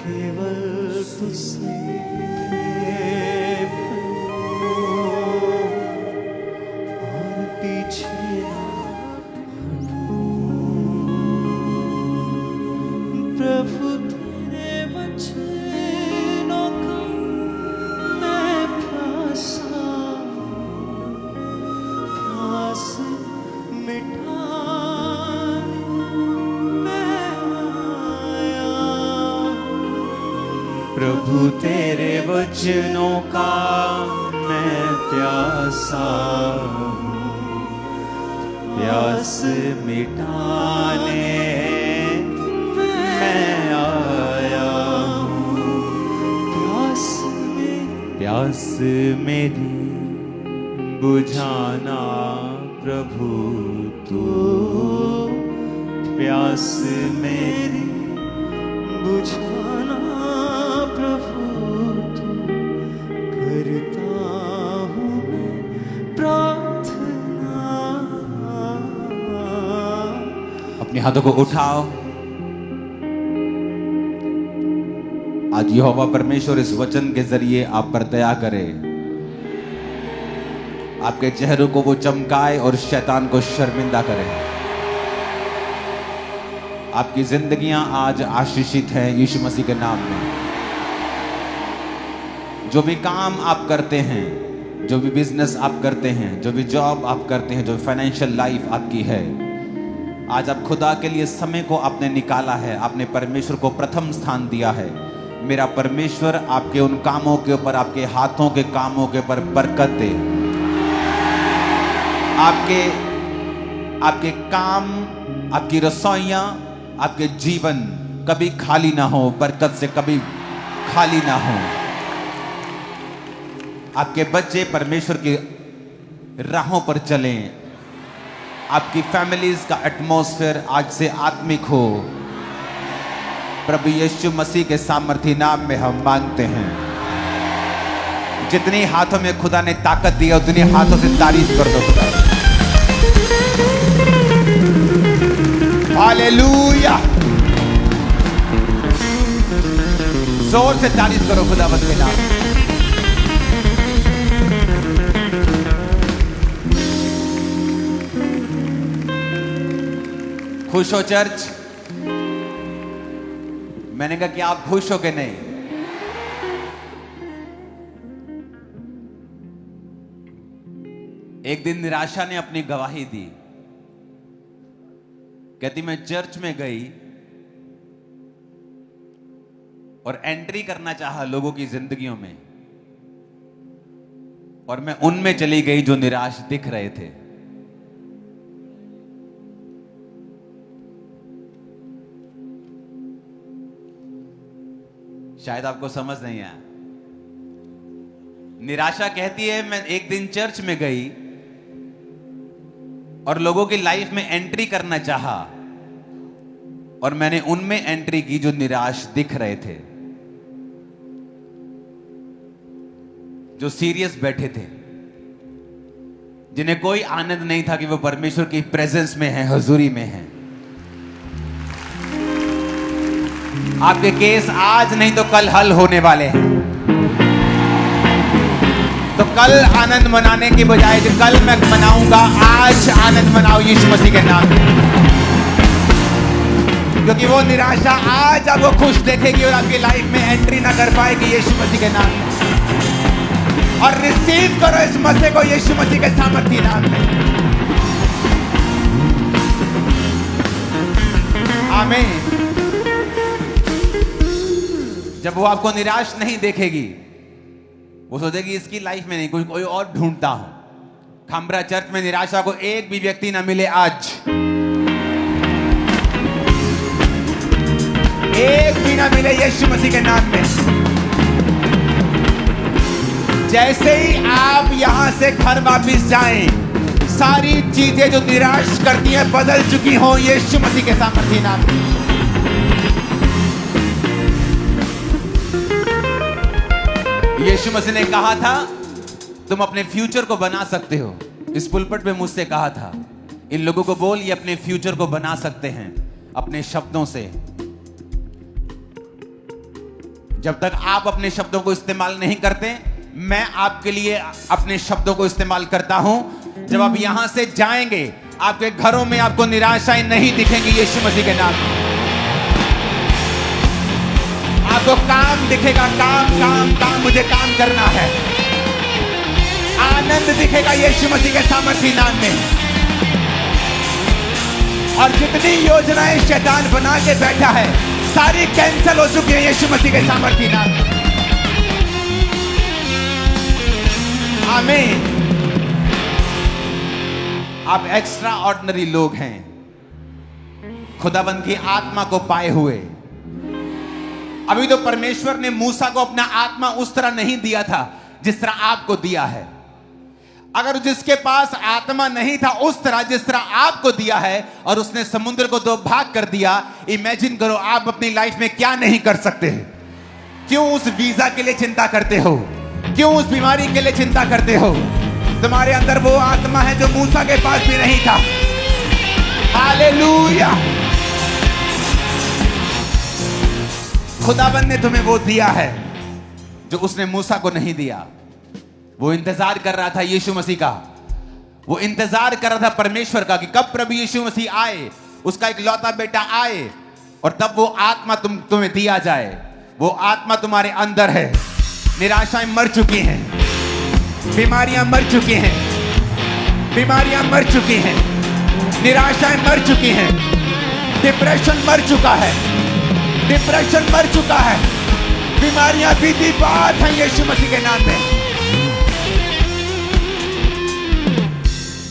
केवल तुझसे और पीछे प्रभु तेरे वचनों का मैं प्यासा, प्यास मिटाने मैं आया। प्रभु तेरे वचनों का मैं प्यासा हूँ, प्यास मिटाने प्यास मेरी बुझाना प्रभु तू, प्यास मेरी बुझाना प्रभु तू, करता हूँ मैं प्रार्थना। अपने हाथों को उठाओ। आज यहोवा परमेश्वर इस वचन के जरिए आप पर दया करे, आपके चेहरों को वो चमकाए और शैतान को शर्मिंदा करे। आपकी जिंदगियां आज आशीषित हैं यीशु मसीह के नाम में। जो भी काम आप करते हैं, जो भी बिजनेस आप करते हैं, जो भी जॉब आप करते हैं, जो फाइनेंशियल लाइफ आपकी है, आज आप खुदा के लिए समय को आपने निकाला है, आपने परमेश्वर को प्रथम स्थान दिया है। मेरा परमेश्वर आपके उन कामों के ऊपर, आपके हाथों के कामों के ऊपर बरकत दे। आपके काम, आपकी रसोइयां, आपके जीवन कभी खाली ना हो, बरकत से कभी खाली ना हो। आपके बच्चे परमेश्वर की राहों पर चलें। आपकी फैमिलीज का एटमॉस्फेयर आज से आत्मिक हो। प्रभु यीशु मसीह के सामर्थी नाम में हम मांगते हैं। जितनी हाथों में खुदा ने ताकत दी है उतनी हाथों से तारीफ कर दो खुदा। हालेलुया। जोर से तारीफ करो खुदा के नाम। खुश हो चर्च? मैंने कहा कि आप खुश हो के नहीं? एक दिन निराशा ने अपनी गवाही दी। कहती मैं चर्च में गई और एंट्री करना चाहा लोगों की जिंदगियों में, और मैं उनमें चली गई जो निराश दिख रहे थे। शायद आपको समझ नहीं आया। निराशा कहती है मैं एक दिन चर्च में गई और लोगों की लाइफ में एंट्री करना चाहा, और मैंने उनमें एंट्री की जो निराश दिख रहे थे, जो सीरियस बैठे थे, जिन्हें कोई आनंद नहीं था कि वो परमेश्वर की प्रेजेंस में है, हजूरी में है। आपके केस आज नहीं तो कल हल होने वाले हैं। तो कल आनंद मनाने की बजाय जो कल मैं मनाऊंगा, आज आनंद मनाओ यीशु मसीह के नाम में। क्योंकि वो निराशा आज आपको खुश देखेगी और आपकी लाइफ में एंट्री ना कर पाएगी यीशु मसीह के नाम में। और रिसीव करो इस मसीह को यीशु मसीह के सामर्थी नाम में। आमीन। जब वो आपको निराश नहीं देखेगी, वो सोचेगी इसकी लाइफ में नहीं, कोई और ढूंढता हूं। खंबरा चर्च में निराशा को एक भी व्यक्ति ना मिले आज, एक भी ना मिले यीशु मसीह के नाम में। जैसे ही आप यहां से घर वापस जाएं, सारी चीजें जो निराश करती हैं बदल चुकी हो यीशु मसीह के सामर्थी नाम में। यीशु मसीह ने कहा था तुम अपने फ्यूचर को बना सकते हो। इस पुलपट में मुझसे कहा था इन लोगों को बोल ये अपने फ्यूचर को बना सकते हैं अपने शब्दों से। जब तक आप अपने शब्दों को इस्तेमाल नहीं करते, मैं आपके लिए अपने शब्दों को इस्तेमाल करता हूं। जब आप यहां से जाएंगे, आपके घरों में आपको निराशाएं नहीं दिखेंगी यीशु मसीह के नाम में। आपको काम दिखेगा, काम काम काम, मुझे काम करना है। आनंद दिखेगा यीशु मसीह के सामर्थी नाम में। और जितनी योजनाएं शैतान बना के बैठा है, सारी कैंसिल हो चुकी है यीशु मसीह के सामर्थी नाम में। आमीन। आप एक्स्ट्रा ऑर्डिनरी लोग हैं, खुदाबंद की आत्मा को पाए हुए। अभी तो परमेश्वर ने मूसा को अपना आत्मा उस तरह नहीं दिया था जिस तरह आपको दिया है। अगर जिसके पास आत्मा नहीं था उस तरह जिस तरह आपको दिया है, और उसने समुद्र को 2 भाग कर दिया, इमेजिन करो आप अपनी लाइफ में क्या नहीं कर सकते। क्यों उस वीजा के लिए चिंता करते हो? क्यों उस बीमारी के लिए चिंता करते हो? तुम्हारे अंदर वो आत्मा है जो मूसा के पास भी नहीं था। हालेलुया। खुदाबंद ने तुम्हें वो दिया है जो उसने मूसा को नहीं दिया। वो इंतजार कर रहा था यीशु मसीह का, वो इंतजार कर रहा था परमेश्वर का कि कब प्रभु यीशु मसीह आए, उसका इकलौता बेटा आए, और तब वो आत्मा तुम्हें दिया जाए। वो आत्मा तुम्हारे अंदर है। निराशाएं मर चुकी हैं, बीमारियां मर चुकी हैं, बीमारियां मर चुकी हैं, निराशाएं मर चुकी हैं, डिप्रेशन मर चुका है, डिप्रेशन मर चुका है, बीमारियां बीती बात हैं यीशु मसीह के नाम में।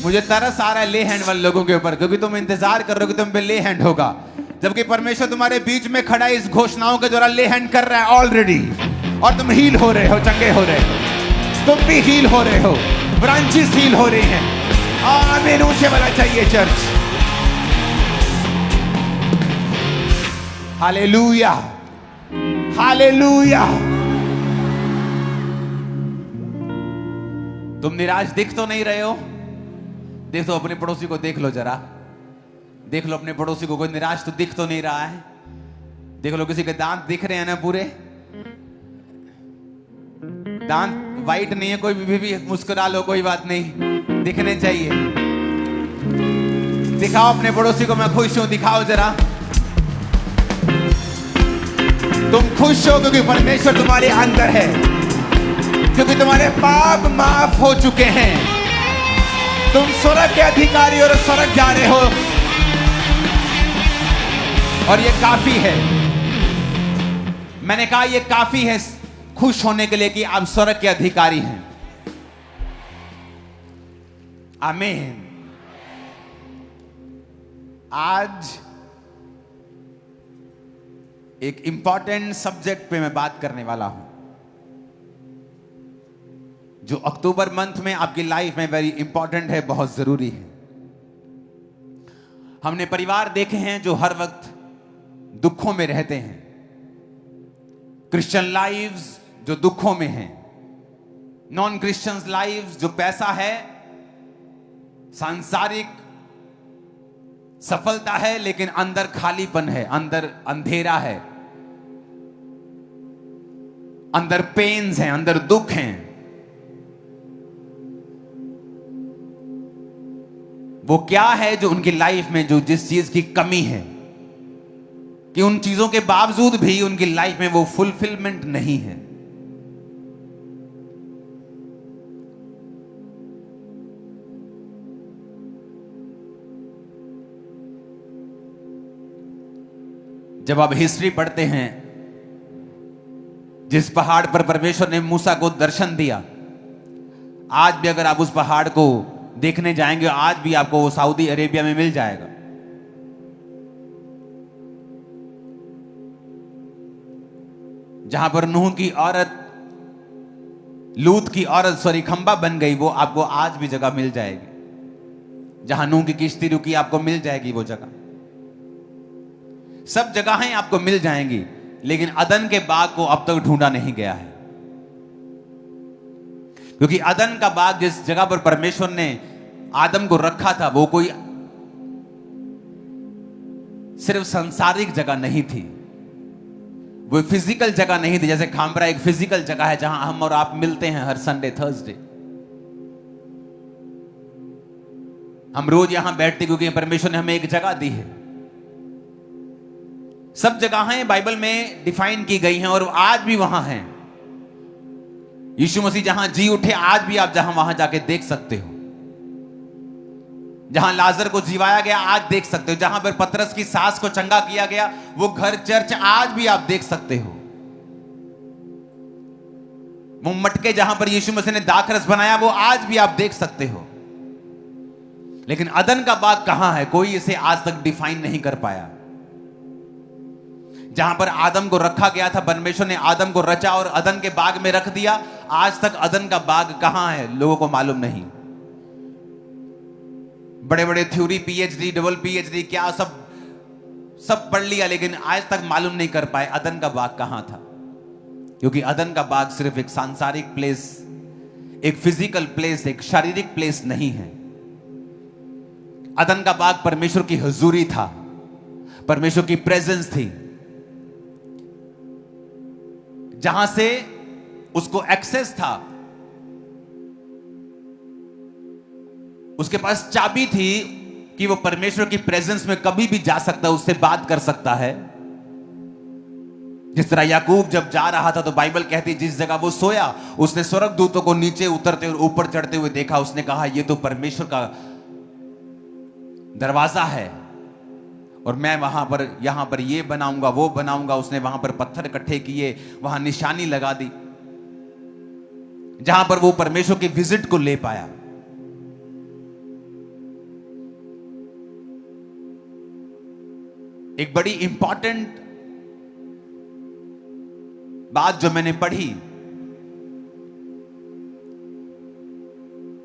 मुझे तरस आ रहा है ले हैंड वाले लोगों के ऊपर, क्योंकि तुम इंतजार कर रहे हो कि तुम पे ले हैंड होगा, जबकि परमेश्वर तुम्हारे बीच में खड़ा है, इस घोषणाओं के द्वारा ले हैंड कर रहा है ऑलरेडी, और तुम हील हो रहे हो, चंगे हो रहे हो, तुम भी हील हो रहे हो, ब्रांचेस हील हो रही हैं। आमीन। ऊंचे वाला चाहिए चर्च। Hallelujah, hallelujah. तुम निराश दिख तो नहीं रहे हो? देख लो अपने पड़ोसी को, देख लो जरा, देख लो अपने पड़ोसी को, कोई निराश तो दिख तो नहीं रहा है। देख लो किसी के दांत दिख रहे हैं ना पूरे, दांत वाइट नहीं है, कोई भी मुस्कुरा लो, कोई बात नहीं, दिखने चाहिए। दिखाओ अपने पड़ोसी को मैं खुश हूं, दिखाओ जरा। तुम खुश हो क्योंकि परमेश्वर तुम्हारे अंदर है, क्योंकि तुम्हारे पाप माफ हो चुके हैं। तुम स्वर्ग के अधिकारी और स्वर्ग जा रहे हो, और ये काफी है। मैंने कहा ये काफी है खुश होने के लिए कि आप स्वर्ग के अधिकारी हैं। आमीन। आज एक इंपॉर्टेंट सब्जेक्ट पे मैं बात करने वाला हूं, जो अक्टूबर मंथ में आपकी लाइफ में वेरी इंपॉर्टेंट है, बहुत जरूरी है। हमने परिवार देखे हैं जो हर वक्त दुखों में रहते हैं, क्रिश्चियन लाइव्स जो दुखों में हैं, नॉन क्रिश्चियंस लाइव्स जो पैसा है, सांसारिक सफलता है, लेकिन अंदर खालीपन है, अंदर अंधेरा है, अंदर पेन्स हैं, अंदर दुख हैं। वो क्या है जो उनकी लाइफ में, जो जिस चीज की कमी है, कि उन चीजों के बावजूद भी उनकी लाइफ में वो फुलफिलमेंट नहीं है। जब आप हिस्ट्री पढ़ते हैं, जिस पहाड़ पर परमेश्वर ने मूसा को दर्शन दिया, आज भी अगर आप उस पहाड़ को देखने जाएंगे, आज भी आपको वो सऊदी अरेबिया में मिल जाएगा। जहां पर नूह की औरत, लूत की औरत खंबा बन गई, वो आपको आज भी जगह मिल जाएगी। जहां नूह की किश्ती रुकी, आपको मिल जाएगी वो जगह। सब जगहें आपको मिल जाएंगी, लेकिन अदन के बाग को अब तक ढूंढा नहीं गया है, क्योंकि अदन का बाग जिस जगह पर परमेश्वर ने आदम को रखा था, वो कोई सिर्फ सांसारिक जगह नहीं थी। वो फिजिकल जगह नहीं थी, जैसे खामरा एक फिजिकल जगह है जहां हम और आप मिलते हैं हर संडे थर्सडे। हम रोज यहां बैठते क्योंकि परमेश्वर ने हमें एक जगह दी है। सब जगहें बाइबल में डिफाइन की गई हैं और आज भी वहां हैं। यीशु मसीह जहां जी उठे, आज भी आप जहां वहां जाके देख सकते हो। जहां लाजर को जिवाया गया, आज देख सकते हो। जहां पर पतरस की सास को चंगा किया गया, वो घर चर्च आज भी आप देख सकते हो। वो मटके जहां पर यीशु मसीह ने दाखरस बनाया, वो आज भी आप देख सकते हो। लेकिन अदन का बाग कहां है? कोई इसे आज तक डिफाइन नहीं कर पाया। जहां पर आदम को रखा गया था, परमेश्वर ने आदम को रचा और अदन के बाग में रख दिया। आज तक अदन का बाग कहां है, लोगों को मालूम नहीं। बड़े बड़े थ्योरी, पीएचडी, डबल पीएचडी, क्या सब पढ़ लिया, लेकिन आज तक मालूम नहीं कर पाए अदन का बाग कहां था। क्योंकि अदन का बाग सिर्फ एक सांसारिक प्लेस, एक फिजिकल प्लेस, एक शारीरिक प्लेस नहीं है। अदन का बाग परमेश्वर की हुजूरी था, परमेश्वर की प्रेजेंस थी, जहां से उसको एक्सेस था। उसके पास चाबी थी कि वो परमेश्वर की प्रेजेंस में कभी भी जा सकता है, उससे बात कर सकता है। जिस तरह याकूब जब जा रहा था तो बाइबल कहती जिस जगह वो सोया, उसने स्वर्गदूतों को नीचे उतरते और ऊपर चढ़ते हुए देखा। उसने कहा ये तो परमेश्वर का दरवाजा है और मैं वहां पर, यहां पर ये बनाऊंगा, वो बनाऊंगा। उसने वहां पर पत्थर इकट्ठे किए, वहां निशानी लगा दी, जहां पर वो परमेश्वर की विजिट को ले पाया। एक बड़ी इंपॉर्टेंट बात जो मैंने पढ़ी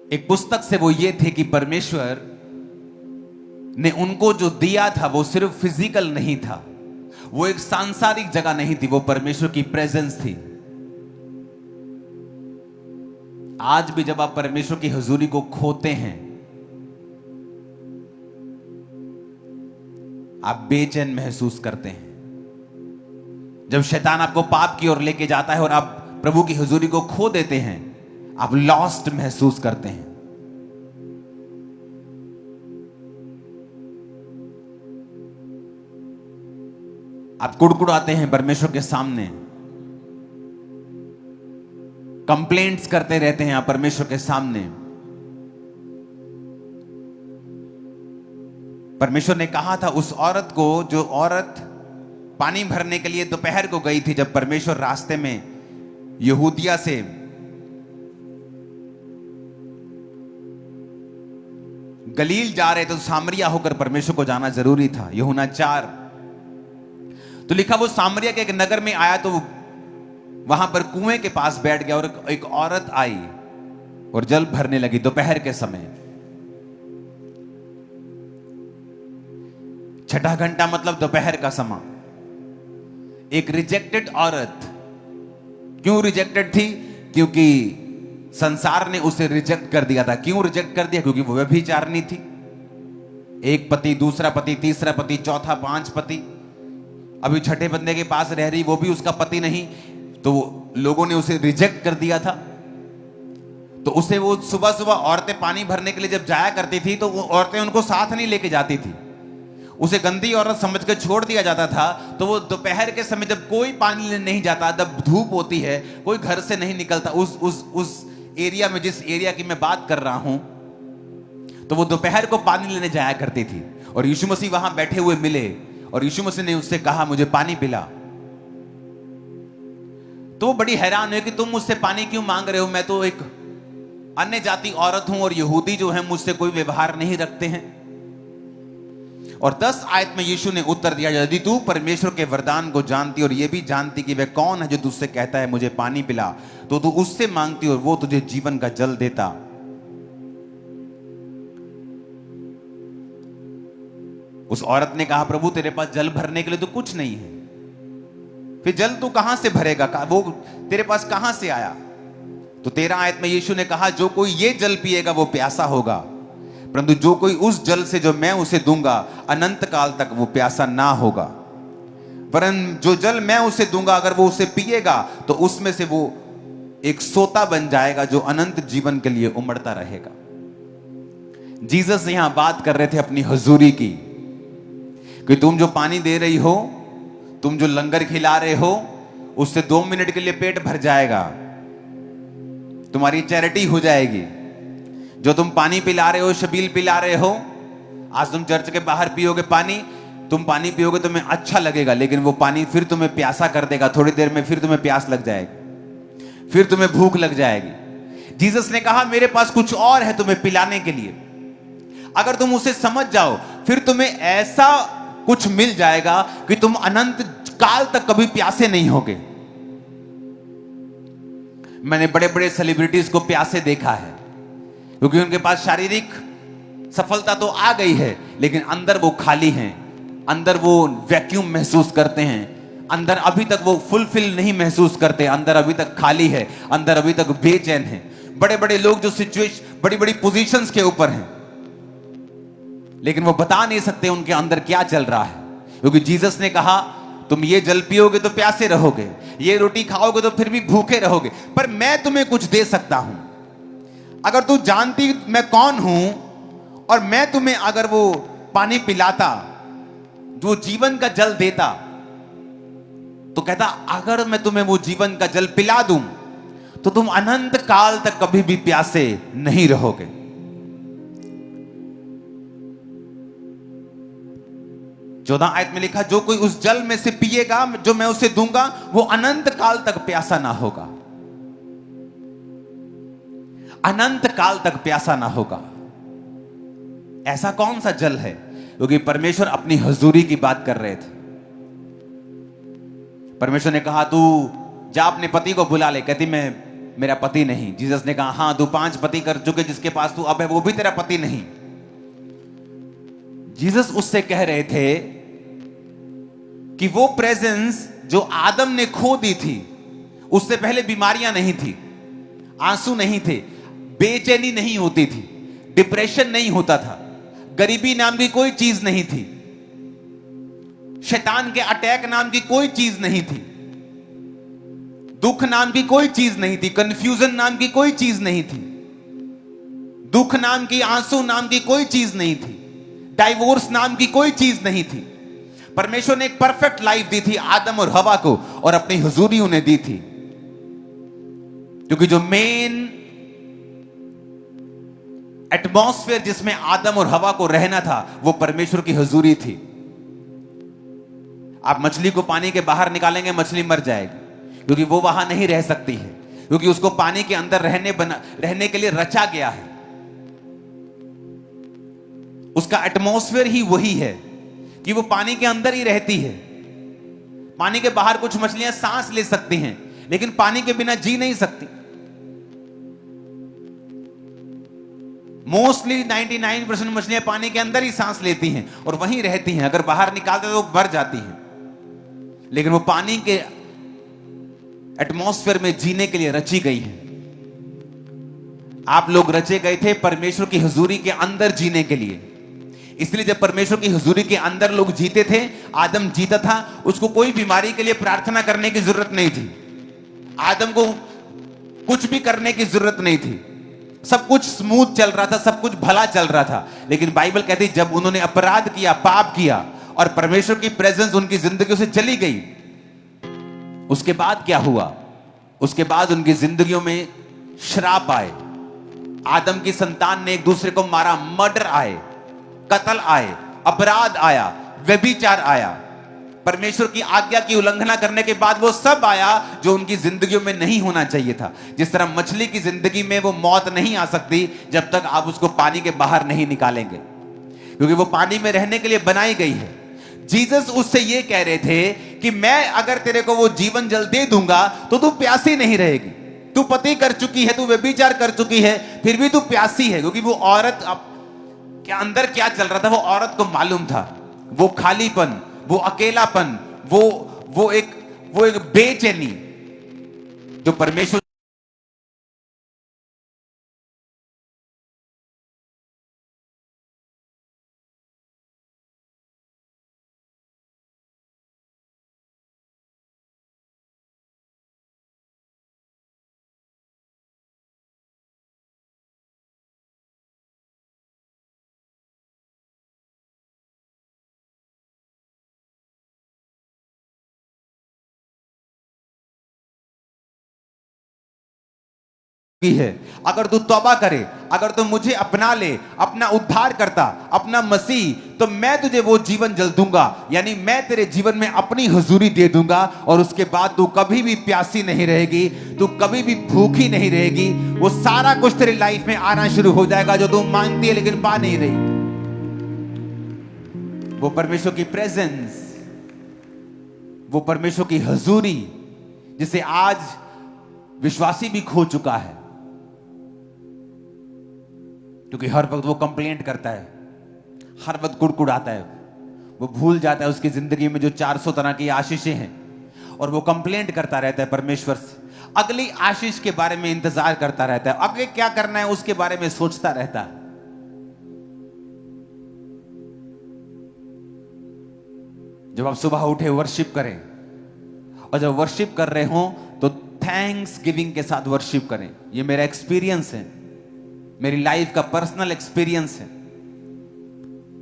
एक पुस्तक से, वो ये थे कि परमेश्वर ने उनको जो दिया था वो सिर्फ फिजिकल नहीं था, वो एक सांसारिक जगह नहीं थी, वो परमेश्वर की प्रेजेंस थी। आज भी जब आप परमेश्वर की हुजूरी को खोते हैं, आप बेचैन महसूस करते हैं। जब शैतान आपको पाप की ओर लेके जाता है और आप प्रभु की हुजूरी को खो देते हैं, आप लॉस्ट महसूस करते हैं। आप कुड़कुड़ाते हैं परमेश्वर के सामने, कंप्लेंट्स करते रहते हैं आप परमेश्वर के सामने। परमेश्वर ने कहा था उस औरत को, जो औरत पानी भरने के लिए दोपहर को गई थी, जब परमेश्वर रास्ते में यहूदिया से गलील जा रहे थे, तो सामरिया होकर परमेश्वर को जाना जरूरी था। यूहन्ना 4 तो लिखा वो सामरिया के एक नगर में आया, तो वहां पर कुएं के पास बैठ गया और एक औरत आई और जल भरने लगी दोपहर के समय। छठा घंटा मतलब दोपहर का समय। एक रिजेक्टेड औरत, क्यों रिजेक्टेड थी? क्योंकि संसार ने उसे रिजेक्ट कर दिया था। क्यों रिजेक्ट कर दिया? क्योंकि वो व्यभिचारिणी थी। एक पति, दूसरा पति, तीसरा पति, चौथा, 5 पति। अभी छठे बंदे के पास रह रही, वो भी उसका पति नहीं, तो लोगों ने उसे रिजेक्ट कर दिया था। तो उसे वो सुबह सुबह औरतें पानी भरने के लिए जब जाया करती थी, तो वो औरतें उनको साथ नहीं लेके जाती थी, उसे गंदी औरत समझ कर छोड़ दिया जाता था। तो वो दोपहर के समय जब कोई पानी लेने नहीं जाता, जब धूप होती है, कोई घर से नहीं निकलता, उस एरिया में, जिस एरिया की मैं बात कर रहा हूं, तो वो दोपहर को पानी लेने जाया करती थी। और यीशु मसीह वहां बैठे हुए मिले और यीशु मसीह ने उससे कहा मुझे पानी पिला। तो वो बड़ी हैरान हुई कि तुम मुझसे पानी क्यों मांग रहे हो? मैं तो एक अन्य जाति औरत हूं और यहूदी जो है मुझसे कोई व्यवहार नहीं रखते हैं। और 10 आयत में यीशु ने उत्तर दिया, यदि तू परमेश्वर के वरदान को जानती और ये भी जानती कि वह कौन है जो तुझसे कहता है मुझे पानी पिला, तो तू उससे मांगती और वो तुझे जीवन का जल देता। उस औरत ने कहा प्रभु तेरे पास जल भरने के लिए तो कुछ नहीं है, फिर जल तू कहां से भरेगा? वो तेरे पास कहां से आया? तो 13 आयत में यीशु ने कहा जो कोई ये जल पिएगा वो प्यासा होगा, परंतु जो कोई उस जल से जो मैं उसे दूंगा अनंत काल तक वो प्यासा ना होगा। वरन जो जल मैं उसे दूंगा, अगर वो उसे पिएगा तो उसमें से वो एक सोता बन जाएगा जो अनंत जीवन के लिए उमड़ता रहेगा। जीसस यहां बात कर रहे थे अपनी हुजूरी की, कि तुम जो पानी दे रही हो, तुम जो लंगर खिला रहे हो, उससे 2 मिनट के लिए पेट भर जाएगा, तुम्हारी चैरिटी हो जाएगी। जो तुम पानी पिला रहे हो, शबील पिला रहे हो, आज तुम चर्च के बाहर पियोगे पानी, तुम पानी पियोगे तुम्हें अच्छा लगेगा, लेकिन वो पानी फिर तुम्हें प्यासा कर देगा। थोड़ी देर में फिर तुम्हें प्यास लग जाएगी, फिर तुम्हें भूख लग जाएगी। जीसस ने कहा मेरे पास कुछ और है तुम्हें पिलाने के लिए। अगर तुम उसे समझ जाओ, फिर तुम्हें ऐसा कुछ मिल जाएगा कि तुम अनंत काल तक कभी प्यासे नहीं होगे। मैंने बड़े बड़े सेलिब्रिटीज को प्यासे देखा है, क्योंकि उनके पास शारीरिक सफलता तो आ गई है, लेकिन अंदर वो खाली हैं, अंदर वो वैक्यूम महसूस करते हैं, अंदर अभी तक वो फुलफिल नहीं महसूस करते, अंदर अभी तक खाली है, अंदर अभी तक बेचैन है। बड़े बड़े लोग जो सिचुएशन, बड़ी बड़ी पोजीशंस के ऊपर हैं, लेकिन वो बता नहीं सकते उनके अंदर क्या चल रहा है, क्योंकि जीसस ने कहा तुम ये जल पियोगे तो प्यासे रहोगे, ये रोटी खाओगे तो फिर भी भूखे रहोगे, पर मैं तुम्हें कुछ दे सकता हूं। अगर तू जानती मैं कौन हूं और मैं तुम्हें अगर वो पानी पिलाता, जो जीवन का जल देता, तो कहता अगर मैं तुम्हें वो जीवन का जल पिला दूं तो तुम अनंत काल तक कभी भी प्यासे नहीं रहोगे। 14 आयत में लिखा जो कोई उस जल में से पिएगा जो मैं उसे दूंगा, वो अनंत काल तक प्यासा ना होगा, अनंत काल तक प्यासा ना होगा। ऐसा कौन सा जल है? क्योंकि परमेश्वर अपनी हुजूरी की बात कर रहे थे। परमेश्वर ने कहा तू जा अपने पति को बुला ले। कहती मैं मेरा पति नहीं। जीसस ने कहा हां तू 5 पति कर चुके, जिसके पास तू अब है वो भी तेरा पति नहीं। जीसस उससे कह रहे थे कि वो प्रेजेंस जो आदम ने खो दी थी, उससे पहले बीमारियां नहीं थी, आंसू नहीं थे, बेचैनी नहीं होती थी, डिप्रेशन नहीं होता था, गरीबी नाम की कोई चीज नहीं थी, शैतान के अटैक नाम की कोई चीज नहीं थी, दुख नाम की कोई चीज नहीं थी, कंफ्यूजन नाम की कोई चीज नहीं थी, दुख नाम की, आंसू नाम की कोई चीज नहीं थी, डाइवोर्स नाम की कोई चीज नहीं थी। परमेश्वर ने एक परफेक्ट लाइफ दी थी आदम और हवा को, और अपनी हुजूरी उन्हें दी थी, क्योंकि जो मेन एटमॉस्फेयर जिसमें आदम और हवा को रहना था वो परमेश्वर की हुजूरी थी। आप मछली को पानी के बाहर निकालेंगे, मछली मर जाएगी, क्योंकि वो वहां नहीं रह सकती है, क्योंकि उसको पानी के अंदर रहने के लिए रचा गया है। उसका एटमॉस्फेयर ही वही है कि वो पानी के अंदर ही रहती है। पानी के बाहर कुछ मछलियां सांस ले सकती हैं, लेकिन पानी के बिना जी नहीं सकती। मोस्टली 99% मछलियां पानी के अंदर ही सांस लेती हैं और वहीं रहती हैं, अगर बाहर निकालते तो मर जाती हैं। लेकिन वो पानी के एटमॉस्फेयर में जीने के लिए रची गई हैं। आप लोग रचे गए थे परमेश्वर की हुजूरी के अंदर जीने के लिए। इसलिए जब परमेश्वर की हुजूरी के अंदर लोग जीते थे, आदम जीता था, उसको कोई बीमारी के लिए प्रार्थना करने की जरूरत नहीं थी, आदम को कुछ भी करने की जरूरत नहीं थी, सब कुछ स्मूथ चल रहा था, सब कुछ भला चल रहा था। लेकिन बाइबल कहती है जब उन्होंने अपराध किया, पाप किया और परमेश्वर की प्रेजेंस उनकी जिंदगी से चली गई, उसके बाद क्या हुआ? उसके बाद उनकी जिंदगियों में श्राप आए, आदम की संतान ने एक दूसरे को मारा, मर्डर आए, कत्ल आए, अपराध आया, व्यभिचार आया, परमेश्वर की आज्ञा की उल्लंघना करने के बाद वो सब आया जो उनकी जिंदगियों में नहीं होना चाहिए था। जिस तरह मछली की जिंदगी में वो मौत नहीं आ सकती जब तक आप उसको पानी के बाहर नहीं निकालेंगे, क्योंकि वो पानी में रहने के लिए बनाई गई है। जीसस उससे ये कह रहे थे कि मैं अगर तेरे को वो जीवन जल दे दूंगा तो तू प्यासी नहीं रहेगी। तू पति कर चुकी है, तू व्यभिचार कर चुकी है, फिर भी तू प्यासी है, क्योंकि वो औरत क्या अंदर क्या चल रहा था वो औरत को मालूम था। वो खालीपन, वो अकेलापन, वो एक बेचैनी जो परमेश्वर है। अगर तू तौबा करे, अगर तू मुझे अपना ले, अपना उद्धार करता, अपना मसीह, तो मैं तुझे वो जीवन जल दूंगा, यानी मैं तेरे जीवन में अपनी हुजूरी दे दूंगा और उसके बाद तू कभी भी प्यासी नहीं रहेगी, तू कभी भी भूखी नहीं रहेगी। वो सारा कुछ तेरी लाइफ में आना शुरू हो जाएगा जो तू मांगती है लेकिन पा नहीं रही। वो परमेश्वर की प्रेजेंस, वो परमेश्वर की हुजूरी जिसे आज विश्वासी भी खो चुका है, क्योंकि हर वक्त वो कंप्लेंट करता है, हर वक्त कुड़कुड़ाता है, वो भूल जाता है उसकी जिंदगी में जो 400 तरह की आशीषें हैं और वो कंप्लेंट करता रहता है परमेश्वर से, अगली आशीष के बारे में इंतजार करता रहता है, आगे क्या करना है उसके बारे में सोचता रहता है। जब आप सुबह उठे वर्शिप करें, और जब वर्शिप कर रहे हो तो थैंक्स गिविंग के साथ वर्शिप करें। ये मेरा एक्सपीरियंस है, मेरी लाइफ का पर्सनल एक्सपीरियंस है।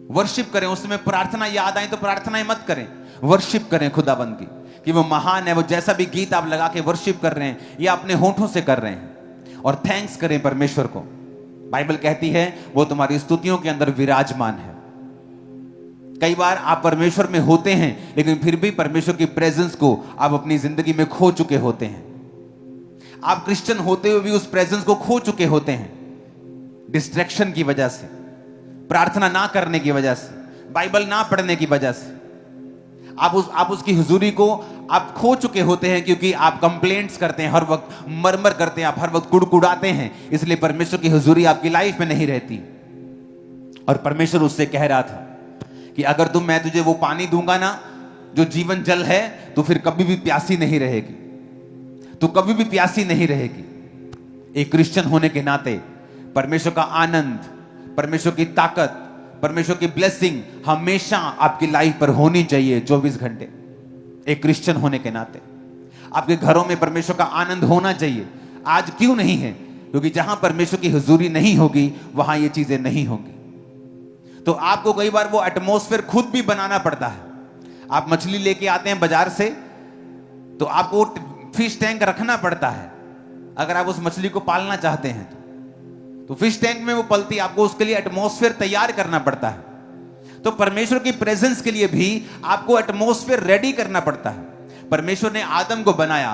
वर्शिप करें, उसमें प्रार्थना याद आई तो प्रार्थनाएं मत करें, वर्शिप करें खुदाबंद की कि वो महान है। वो जैसा भी गीत आप लगा के वर्शिप कर रहे हैं या अपने होठों से कर रहे हैं, और थैंक्स करें परमेश्वर को। बाइबल कहती है वो तुम्हारी स्तुतियों के अंदर विराजमान है। कई बार आप परमेश्वर में होते हैं लेकिन फिर भी परमेश्वर की प्रेजेंस को आप अपनी जिंदगी में खो चुके होते हैं। आप क्रिश्चियन होते हुए भी उस प्रेजेंस को खो चुके होते हैं, डिस्ट्रैक्शन की वजह से, प्रार्थना ना करने की वजह से, बाइबल ना पढ़ने की वजह से। आप उसकी हुजूरी को आप खो चुके होते हैं, क्योंकि आप कंप्लेंट्स करते हैं, हर वक्त मरमर करते हैं, आप हर वक्त कुड़कुड़ाते हैं, इसलिए परमेश्वर की हुजूरी आपकी लाइफ में नहीं रहती। और परमेश्वर उससे कह रहा था कि अगर मैं तुझे वो पानी दूंगा ना जो जीवन जल है, तो फिर कभी भी प्यासी नहीं रहेगी, तू कभी भी प्यासी नहीं रहेगी। एक क्रिश्चियन होने के नाते परमेश्वर का आनंद, परमेश्वर की ताकत, परमेश्वर की ब्लेसिंग हमेशा आपकी लाइफ पर होनी चाहिए 24 घंटे। एक क्रिश्चियन होने के नाते आपके घरों में परमेश्वर का आनंद होना चाहिए। आज क्यों नहीं है? क्योंकि जहां परमेश्वर की हुजूरी नहीं होगी वहां ये चीजें नहीं होंगी। तो आपको कई बार वो एटमॉस्फेयर खुद भी बनाना पड़ता है। आप मछली लेके आते हैं बाजार से, तो आपको फिश टैंक रखना पड़ता है। अगर आप उस मछली को पालना चाहते हैं तो फिश टैंक में वो पलती, आपको उसके लिए एटमॉस्फेयर तैयार करना पड़ता है। तो परमेश्वर की प्रेजेंस के लिए भी आपको एटमॉस्फेयर रेडी करना पड़ता है। परमेश्वर ने आदम को बनाया,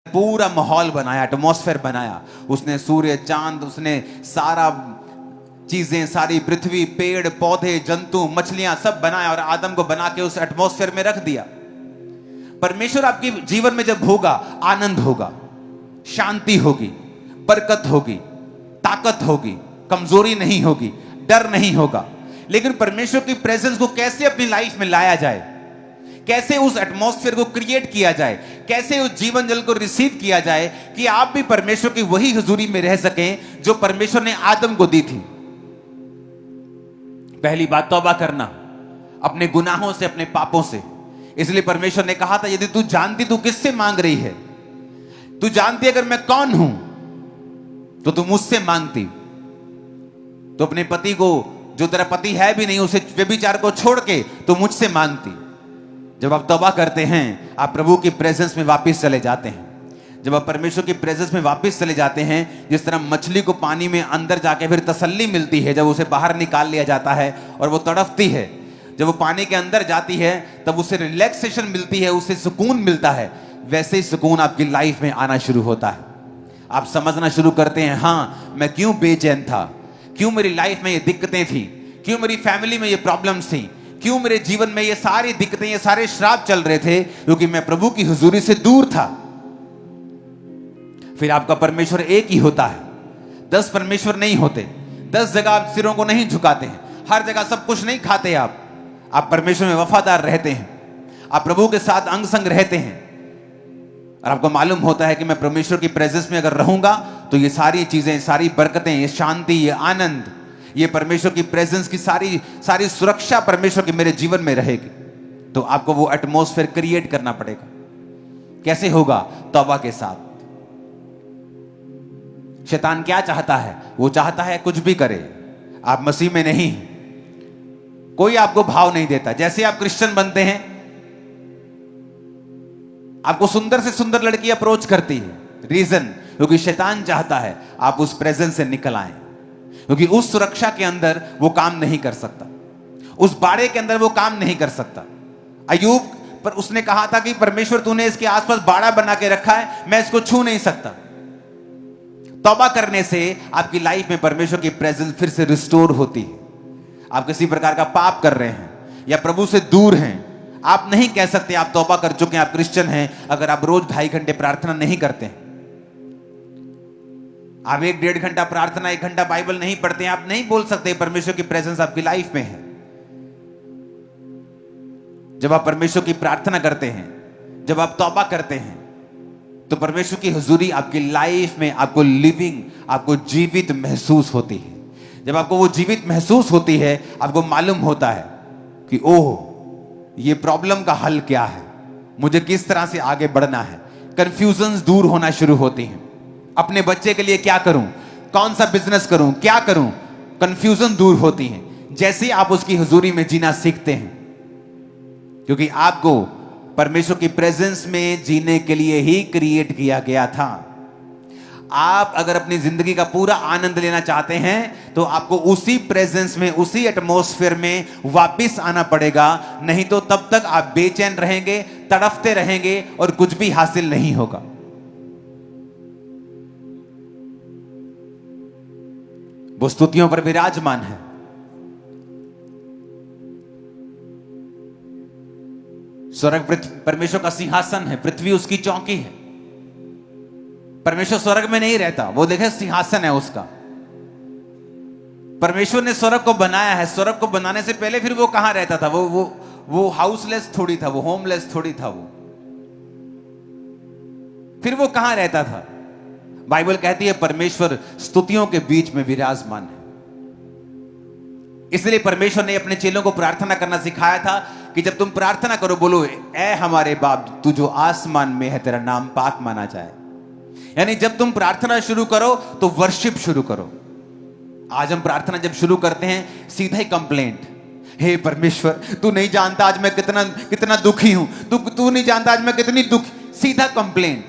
पूरा माहौल बनाया, एटमॉस्फेयर बनाया। उसने सूर्य, चांद, उसने सारा चीजें, सारी पृथ्वी, पेड़ पौधे, जंतु, मछलियां सब बनाया और आदम को बना के उस एटमॉस्फेयर में रख दिया। परमेश्वर आपके जीवन में जब होगा, आनंद होगा, शांति होगी, बरकत होगी, ताकत होगी, कमजोरी नहीं होगी, डर नहीं होगा। लेकिन परमेश्वर की प्रेजेंस को कैसे अपनी लाइफ में लाया जाए, कैसे उस एटमॉस्फेयर को क्रिएट किया जाए, कैसे उस जीवन जल को रिसीव किया जाए कि आप भी परमेश्वर की वही हुजूरी में रह सकें जो परमेश्वर ने आदम को दी थी। पहली बात तौबा करना अपने गुनाहों से, अपने पापों से। इसलिए परमेश्वर ने कहा था यदि तू जानती तू किससे मांग रही है, तू जानती अगर मैं कौन हूं तो तू मुझसे मांगती। तो अपने पति को, जो तेरा पति है भी नहीं, उसे व्यभिचार को छोड़ के तो मुझसे मांगती। जब आप तौबा करते हैं आप प्रभु की प्रेजेंस में वापस चले जाते हैं। जब आप परमेश्वर की प्रेजेंस में वापस चले जाते हैं, जिस तरह मछली को पानी में अंदर जाके फिर तसल्ली मिलती है जब उसे बाहर निकाल लिया जाता है और वो तड़पती है, जब वो पानी के अंदर जाती है तब उसे रिलैक्सेशन मिलती है, उसे सुकून मिलता है, वैसे ही सुकून आपकी लाइफ में आना शुरू होता है। आप समझना शुरू करते हैं, हाँ मैं क्यों बेचैन था, क्यों मेरी लाइफ में ये दिक्कतें थी, क्यों मेरी फैमिली में ये प्रॉब्लम्स थी, क्यों मेरे जीवन में ये सारी दिक्कतें, ये सारे श्राप चल रहे थे, क्योंकि मैं प्रभु की हुजूरी से दूर था। फिर आपका परमेश्वर एक ही होता है, 10 परमेश्वर नहीं होते। 10 जगह आप सिरों को नहीं झुकाते हैं, हर जगह सब कुछ नहीं खाते आप परमेश्वर में वफादार रहते हैं, आप प्रभु के साथ अंग संग रहते हैं और आपको मालूम होता है कि मैं परमेश्वर की प्रेजेंस में अगर रहूंगा तो ये सारी चीजें, सारी बरकतें, ये शांति, ये आनंद, ये परमेश्वर की प्रेजेंस की सारी सुरक्षा परमेश्वर के मेरे जीवन में रहेगी। तो आपको वो एटमॉस्फेयर क्रिएट करना पड़ेगा। कैसे होगा? तौबा के साथ। शैतान क्या चाहता है? वो चाहता है कुछ भी करे, आप मसीह में नहीं, कोई आपको भाव नहीं देता। जैसे आप क्रिश्चियन बनते हैं, आपको सुंदर से सुंदर लड़की अप्रोच करती है, रीजन क्योंकि शैतान चाहता है आप उस प्रेजेंस से निकल आए, क्योंकि उस सुरक्षा के अंदर वो काम नहीं कर सकता, उस बाड़े के अंदर वो काम नहीं कर सकता। अय्यूब पर उसने कहा था कि परमेश्वर तूने इसके आसपास बाड़ा बना के रखा है, मैं इसको छू नहीं सकता। तौबा करने से आपकी लाइफ में परमेश्वर की प्रेजेंस फिर से रिस्टोर होती है। आप किसी प्रकार का पाप कर रहे हैं या प्रभु से दूर हैं, आप नहीं कह सकते आप तौबा कर चुके हैं, आप क्रिश्चियन हैं, अगर आप रोज 2.5 घंटे प्रार्थना नहीं करते हैं, आप 1-1.5 घंटा प्रार्थना, 1 घंटा बाइबल नहीं पढ़ते हैं, आप नहीं बोल सकते परमेश्वर की प्रेजेंस आपकी लाइफ में है। जब आप परमेश्वर की प्रार्थना करते हैं, जब आप तौबा करते हैं, तो परमेश्वर की हुजूरी आपकी लाइफ में आपको लिविंग, आपको जीवित महसूस होती है। जब आपको वो जीवित महसूस होती है, आपको मालूम होता है कि ओह, ये प्रॉब्लम का हल क्या है, मुझे किस तरह से आगे बढ़ना है। कंफ्यूजन्स दूर होना शुरू होती हैं। अपने बच्चे के लिए क्या करूं, कौन सा बिजनेस करूं, क्या करूं, कंफ्यूजन दूर होती हैं जैसे आप उसकी हुजूरी में जीना सीखते हैं, क्योंकि आपको परमेश्वर की प्रेजेंस में जीने के लिए ही क्रिएट किया गया था। आप अगर अपनी जिंदगी का पूरा आनंद लेना चाहते हैं तो आपको उसी प्रेजेंस में, उसी एटमॉस्फेयर में वापस आना पड़ेगा, नहीं तो तब तक आप बेचैन रहेंगे, तड़फते रहेंगे और कुछ भी हासिल नहीं होगा। वो स्तुतियों पर विराजमान है। स्वर्ग परमेश्वर का सिंहासन है, पृथ्वी उसकी चौकी है। परमेश्वर स्वर्ग में नहीं रहता, वो देखे सिंहासन है उसका। परमेश्वर ने स्वर्ग को बनाया है। स्वर्ग को बनाने से पहले फिर वो कहां रहता था? वो हाउसलेस थोड़ी था, वो होमलेस थोड़ी था, वो फिर वो कहां रहता था? बाइबल कहती है परमेश्वर स्तुतियों के बीच में विराजमान है। इसलिए परमेश्वर ने अपने चेलों को प्रार्थना करना सिखाया था कि जब तुम प्रार्थना करो, बोलो ऐ हमारे बाप तू जो आसमान में है, तेरा नाम पाक माना जाए। यानी जब तुम प्रार्थना शुरू करो तो वर्शिप शुरू करो। आज हम प्रार्थना जब शुरू करते हैं सीधा ही कंप्लेंट, हे परमेश्वर तू नहीं जानता आज मैं कितना कितना दुखी हूं, तू नहीं जानता आज मैं कितनी दुखी, सीधा कंप्लेंट।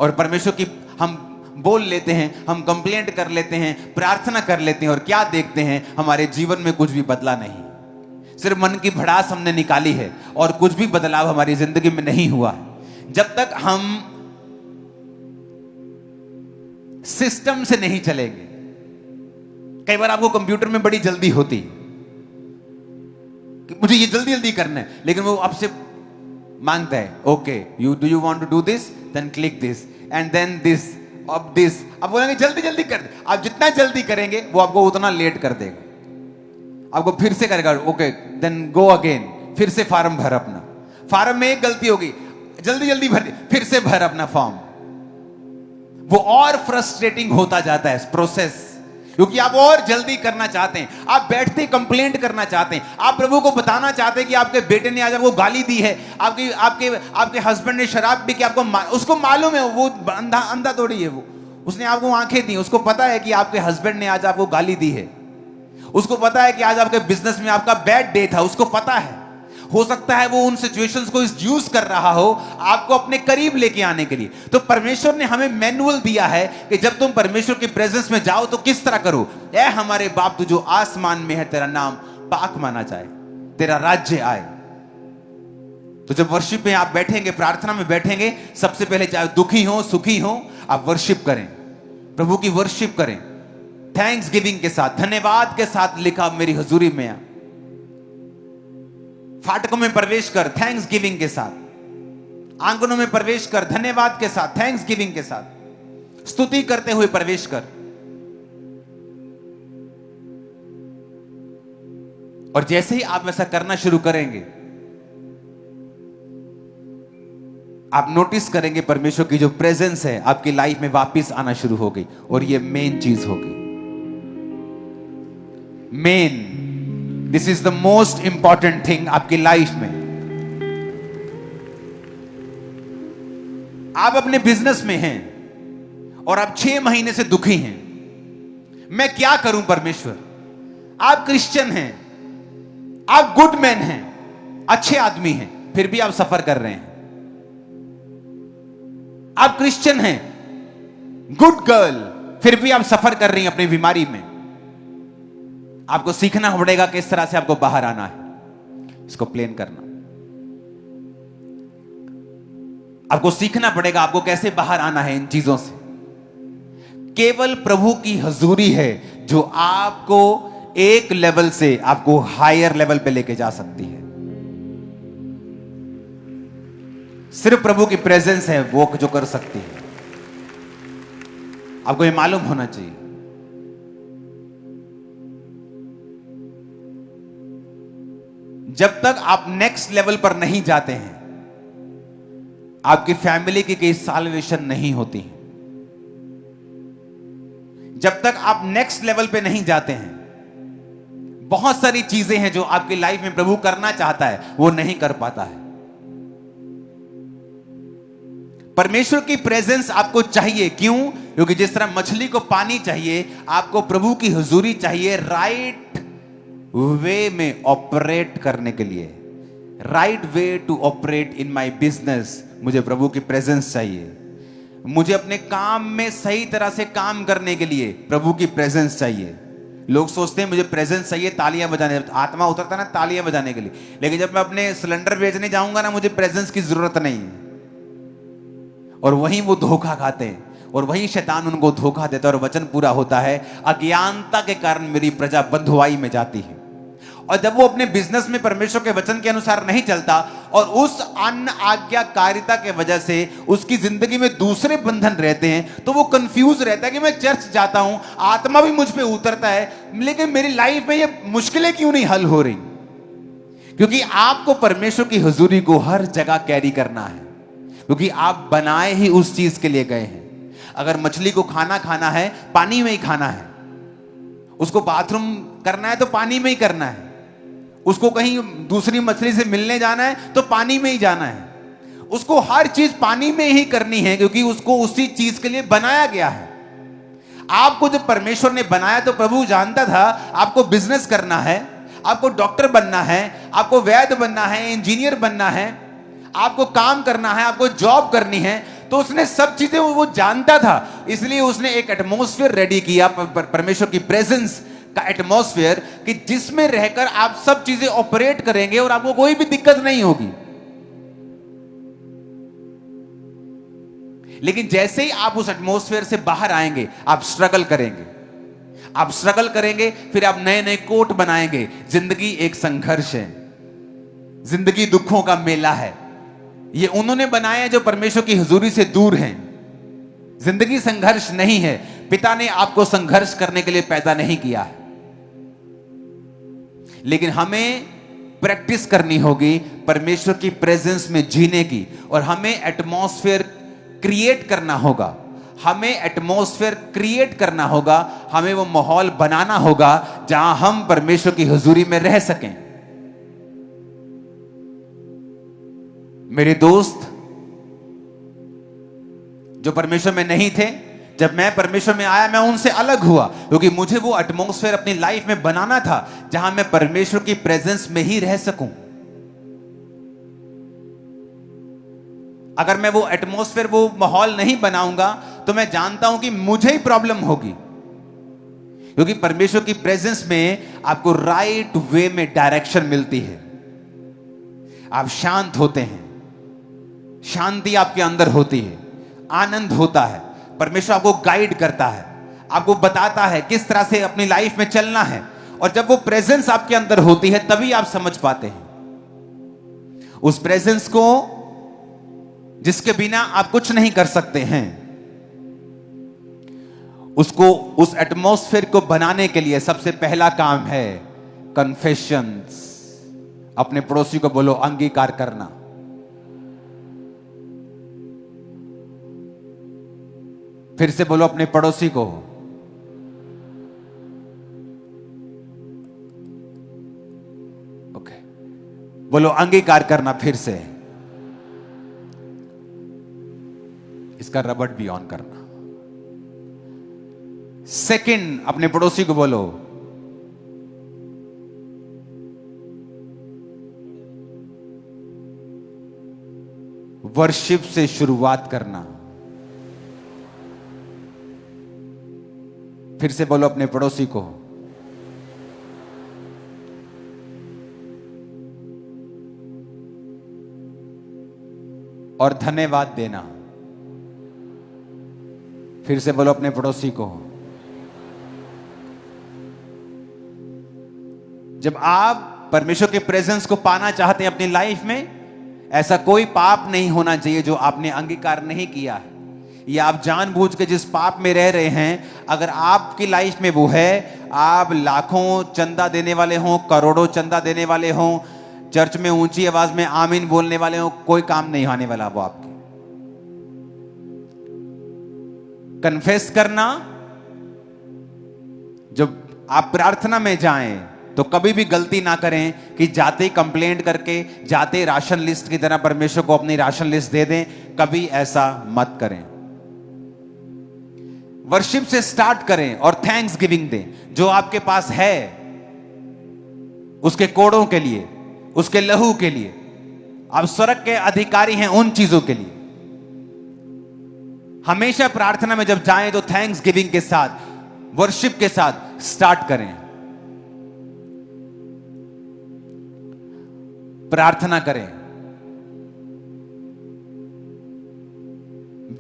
और परमेश्वर की हम बोल लेते हैं, हम कंप्लेंट कर लेते हैं, प्रार्थना कर लेते हैं, और क्या देखते हैं? हमारे जीवन में कुछ भी बदला नहीं। सिर्फ मन की भड़ास हमने निकाली है और कुछ भी बदलाव हमारी जिंदगी में नहीं हुआ है। जब तक हम सिस्टम से नहीं चलेंगे। कई बार आपको कंप्यूटर में बड़ी जल्दी होती कि मुझे ये जल्दी जल्दी करना है, लेकिन वो आपसे मांगता है okay do you want to do this, then click this and then this, अब दिस। अब बोलेंगे जल्दी जल्दी कर दे। आप जितना जल्दी करेंगे वो आपको उतना लेट कर देगा। आपको फिर से करेगा ओके देन गो अगेन, फिर से फॉर्म भर अपना। फॉर्म में एक गलती होगी, जल्दी जल्दी भर दी, फिर से भर अपना फॉर्म। वो और फ्रस्ट्रेटिंग होता जाता है प्रोसेस, क्योंकि आप और जल्दी करना चाहते हैं। आप बैठते कंप्लेंट करना चाहते हैं। आप प्रभु को बताना चाहते हैं कि आपके बेटे ने आज आपको गाली दी है, आपके हस्बैंड ने शराब पी के आपको उसको मालूम है, वो अंधा थोड़ी है, वो उसने आपको आंखें दी, उसको पता है कि आपके हस्बैंड ने आज आपको गाली दी है, उसको पता है कि आज आपके बिजनेस में आपका बैड डे था, उसको पता है। हो सकता है वो उन सिचुएशंस को यूज कर रहा हो आपको अपने करीब लेके आने के लिए। तो परमेश्वर ने हमें मैनुअल दिया है कि जब तुम परमेश्वर के प्रेजेंस में जाओ तो किस तरह करो। ऐ हमारे बाप तू जो आसमान में है, तेरा नाम पाक माना जाए, तेरा राज्य आए। तो जब वर्शिप में आप बैठेंगे, प्रार्थना में बैठेंगे, सबसे पहले चाहे दुखी हो सुखी हो, आप वर्शिप करें, प्रभु की वर्शिप करें, थैंक्स गिविंग के साथ, धन्यवाद के साथ लिखा मेरी हजूरी में आ। फाटकों में प्रवेश कर थैंक्स गिविंग के साथ, आंगनों में प्रवेश कर धन्यवाद के साथ, थैंक्स गिविंग के साथ, स्तुति करते हुए प्रवेश कर। और जैसे ही आप ऐसा करना शुरू करेंगे, आप नोटिस करेंगे परमेश्वर की जो प्रेजेंस है आपकी लाइफ में वापस आना शुरू हो गई। और ये मेन चीज होगी, main, this is the most important thing आपकी लाइफ में। आप अपने बिजनेस में हैं और आप 6 महीने से दुखी हैं, मैं क्या करूं परमेश्वर? आप क्रिश्चियन हैं, आप गुड मैन हैं, अच्छे आदमी हैं, फिर भी आप सफर कर रहे हैं। आप क्रिश्चियन हैं, गुड गर्ल, फिर भी आप सफर कर रही हैं अपनी बीमारी में। आपको सीखना पड़ेगा किस तरह से आपको बाहर आना है, इसको प्लेन करना। आपको सीखना पड़ेगा आपको कैसे बाहर आना है इन चीजों से। केवल प्रभु की हजूरी है जो आपको एक लेवल से आपको हायर लेवल पे लेके जा सकती है। सिर्फ प्रभु की प्रेजेंस है वो जो कर सकती है। आपको ये मालूम होना चाहिए। जब तक आप नेक्स्ट लेवल पर नहीं जाते हैं, आपकी फैमिली की कोई साल्वेशन नहीं होती है। जब तक आप नेक्स्ट लेवल पे नहीं जाते हैं, बहुत सारी चीजें हैं जो आपकी लाइफ में प्रभु करना चाहता है, वो नहीं कर पाता है। परमेश्वर की प्रेजेंस आपको चाहिए। क्यों? क्योंकि जिस तरह मछली को पानी चाहिए, आपको प्रभु की हुजूरी चाहिए राइट वे में ऑपरेट करने के लिए। Right way to operate in my business, मुझे प्रभु की प्रेजेंस चाहिए। मुझे अपने काम में सही तरह से काम करने के लिए प्रभु की प्रेजेंस चाहिए। लोग सोचते हैं मुझे प्रेजेंस चाहिए तालियां बजाने, आत्मा उतरता है ना तालियां बजाने के लिए, लेकिन जब मैं अपने सिलेंडर बेचने जाऊंगा ना, मुझे प्रेजेंस की जरूरत नहीं है। और वहीं वो धोखा खाते हैं और वहीं शैतान उनको धोखा देता है और वचन पूरा होता है, अज्ञानता के कारण मेरी प्रजा बंधुआई में जाती है। और जब वो अपने बिजनेस में परमेश्वर के वचन के अनुसार नहीं चलता और उस अन्य आज्ञाकारिता के वजह से उसकी जिंदगी में दूसरे बंधन रहते हैं, तो वो कंफ्यूज रहता है कि मैं चर्च जाता हूं, आत्मा भी मुझ पे उतरता है, लेकिन मेरी लाइफ में ये मुश्किलें क्यों नहीं हल हो रही? क्योंकि आपको परमेश्वर की हुजूरी को हर जगह कैरी करना है, क्योंकि आप बनाए ही उस चीज के लिए गए हैं। अगर मछली को खाना खाना है, पानी में ही खाना है। उसको बाथरूम करना है तो पानी में ही करना है। उसको कहीं दूसरी मछली से मिलने जाना है तो पानी में ही जाना है। उसको हर चीज पानी में ही करनी है, क्योंकि उसको उसी चीज के लिए बनाया गया है। आपको जब परमेश्वर ने बनाया तो प्रभु जानता था आपको बिजनेस करना है, आपको डॉक्टर बनना है, आपको वैद्य बनना है, इंजीनियर बनना है, आपको काम करना है, आपको जॉब करनी है। तो उसने सब चीजें वो जानता था, इसलिए उसने एक एटमॉस्फेयर रेडी किया, परमेश्वर की प्रेजेंस का एटमॉस्फेयर, कि जिसमें रहकर आप सब चीजें ऑपरेट करेंगे और आपको कोई भी दिक्कत नहीं होगी। लेकिन जैसे ही आप उस एटमॉस्फेयर से बाहर आएंगे, आप स्ट्रगल करेंगे, आप स्ट्रगल करेंगे, फिर आप नए नए कोट बनाएंगे। जिंदगी एक संघर्ष है, जिंदगी दुखों का मेला है। ये उन्होंने बनाया जो परमेश्वर की हुजूरी से दूर हैं। जिंदगी संघर्ष नहीं है। पिता ने आपको संघर्ष करने के लिए पैदा नहीं किया है, लेकिन हमें प्रैक्टिस करनी होगी परमेश्वर की प्रेजेंस में जीने की, और हमें एटमॉस्फेयर क्रिएट करना होगा। हमें एटमॉस्फेयर क्रिएट करना होगा, हमें वो माहौल बनाना होगा जहां हम परमेश्वर की हुजूरी में रह सकें। मेरे दोस्त जो परमेश्वर में नहीं थे, जब मैं परमेश्वर में आया, मैं उनसे अलग हुआ, क्योंकि मुझे वो एटमॉस्फेयर अपनी लाइफ में बनाना था जहां मैं परमेश्वर की प्रेजेंस में ही रह सकूं। अगर मैं वो एटमॉस्फेयर, वो माहौल नहीं बनाऊंगा, तो मैं जानता हूं कि मुझे ही प्रॉब्लम होगी, क्योंकि परमेश्वर की प्रेजेंस में आपको राइट वे में डायरेक्शन मिलती है। आप शांत होते हैं, शांति आपके अंदर होती है, आनंद होता है। परमेश्वर आपको गाइड करता है, आपको बताता है किस तरह से अपनी लाइफ में चलना है। और जब वो प्रेजेंस आपके अंदर होती है, तभी आप समझ पाते हैं उस प्रेजेंस को, जिसके बिना आप कुछ नहीं कर सकते हैं। उसको, उस एटमॉस्फेयर को बनाने के लिए सबसे पहला काम है कन्फेशंस। अपने पड़ोसी को बोलो अंगीकार करना। फिर से बोलो अपने पड़ोसी को, ओके, बोलो अंगीकार करना। फिर से इसका रबड़ भी ऑन करना। सेकंड, अपने पड़ोसी को बोलो वर्शिप से शुरुआत करना। फिर से बोलो अपने पड़ोसी को, और धन्यवाद देना। फिर से बोलो अपने पड़ोसी को। जब आप परमेश्वर के प्रेजेंस को पाना चाहते हैं अपनी लाइफ में, ऐसा कोई पाप नहीं होना चाहिए जो आपने अंगीकार नहीं किया है, या आप जानबूझ के जिस पाप में रह रहे हैं, अगर आपकी लाइफ में वो है, आप लाखों चंदा देने वाले हों, करोड़ों चंदा देने वाले हों, चर्च में ऊंची आवाज में आमीन बोलने वाले हों, कोई काम नहीं आने वाला वो आपके। कन्फेस करना, जब आप प्रार्थना में जाएं तो कभी भी गलती ना करें कि जाते ही कंप्लेंट करके, जाते राशन लिस्ट की तरह परमेश्वर को अपनी राशन लिस्ट दे दें। कभी ऐसा मत करें। वर्शिप से स्टार्ट करें और थैंक्स गिविंग दें। जो आपके पास है उसके कोड़ों के लिए, उसके लहू के लिए, आप स्वर्ग के अधिकारी हैं उन चीजों के लिए। हमेशा प्रार्थना में जब जाएं तो थैंक्स गिविंग के साथ, वर्शिप के साथ स्टार्ट करें। प्रार्थना करें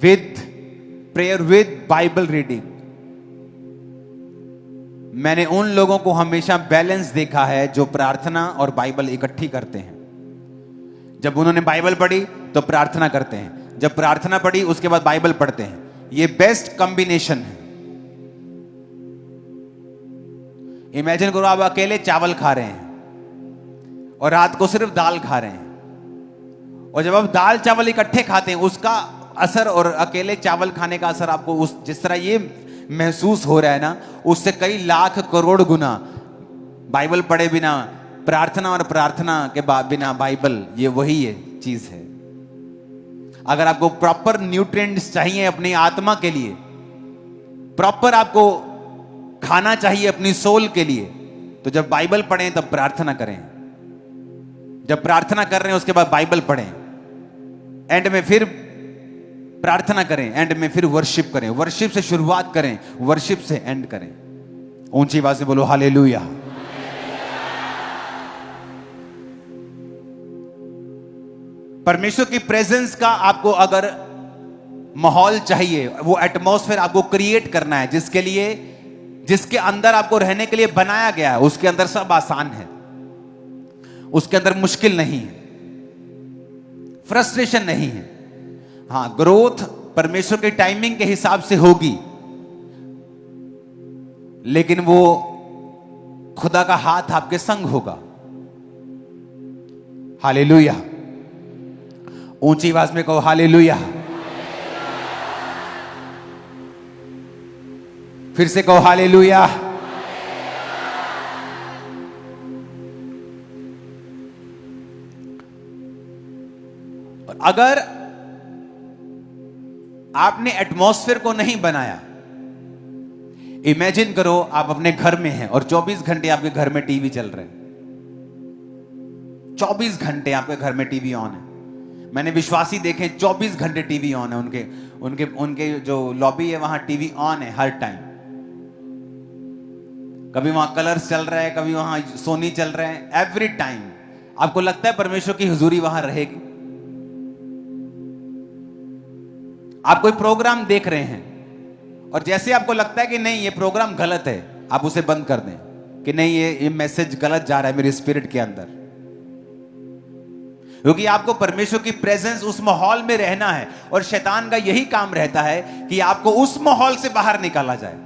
with prayer, with Bible reading. मैंने उन लोगों को हमेशा बैलेंस देखा है जो प्रार्थना और बाइबल इकट्ठी करते हैं। जब उन्होंने बाइबल पढ़ी तो प्रार्थना करते हैं, जब प्रार्थना पढ़ी उसके बाद बाइबल पढ़ते हैं। ये बेस्ट कॉम्बिनेशन है। इमेजिन करो आप अकेले चावल खा रहे हैं और रात को सिर्फ दाल खा रहे हैं, और जब आप दाल चावल इकट्ठे खाते हैं उसका असर और अकेले चावल खाने का असर आपको उस जिस तरह ये महसूस हो रहा है ना, उससे कई लाख करोड़ गुना बाइबल पढ़े बिना, प्रार्थना और प्रार्थना के बिना बाइबल, ये वही है चीज है। अगर आपको प्रॉपर न्यूट्रिएंट्स चाहिए अपनी आत्मा के लिए, प्रॉपर आपको खाना चाहिए अपनी सोल के लिए, तो जब बाइबल पढ़ें तब प्रार्थना करें। जब प्रार्थना कर रहे हैं उसके बाद बाइबल पढ़ें, एंड में फिर प्रार्थना करें, एंड में फिर वर्शिप करें। वर्शिप से शुरुआत करें, वर्शिप से एंड करें। ऊंची आवाज से बोलो हालेलुया। परमेश्वर की प्रेजेंस का आपको अगर माहौल चाहिए, वो एटमॉस्फेयर आपको क्रिएट करना है, जिसके लिए, जिसके अंदर आपको रहने के लिए बनाया गया है, उसके अंदर सब आसान है, उसके अंदर मुश्किल नहीं है, फ्रस्ट्रेशन नहीं है। हां, ग्रोथ परमेश्वर के टाइमिंग के हिसाब से होगी, लेकिन वो खुदा का हाथ आपके संग होगा। हालेलुया। ऊंची आवाज में कहो हालेलुया। फिर से कहो हालेलुया। अगर आपने एटमॉस्फेयर को नहीं बनाया, इमेजिन करो आप अपने घर में हैं और 24 घंटे आपके घर में टीवी चल रहे हैं, 24 घंटे आपके घर में टीवी ऑन है। मैंने विश्वासी देखे 24 घंटे टीवी ऑन है, उनके उनके उनके जो लॉबी है वहां टीवी ऑन है हर टाइम। कभी वहां कलर्स चल रहा है, कभी वहां सोनी चल रहा है, एवरी टाइम। आपको लगता है परमेश्वर की हुजूरी वहां रहेगी? आप कोई प्रोग्राम देख रहे हैं और जैसे आपको लगता है कि नहीं ये प्रोग्राम गलत है, आप उसे बंद कर दें कि नहीं ये मैसेज गलत जा रहा है मेरे स्पिरिट के अंदर, क्योंकि आपको परमेश्वर की प्रेजेंस उस माहौल में रहना है। और शैतान का यही काम रहता है कि आपको उस माहौल से बाहर निकाला जाए,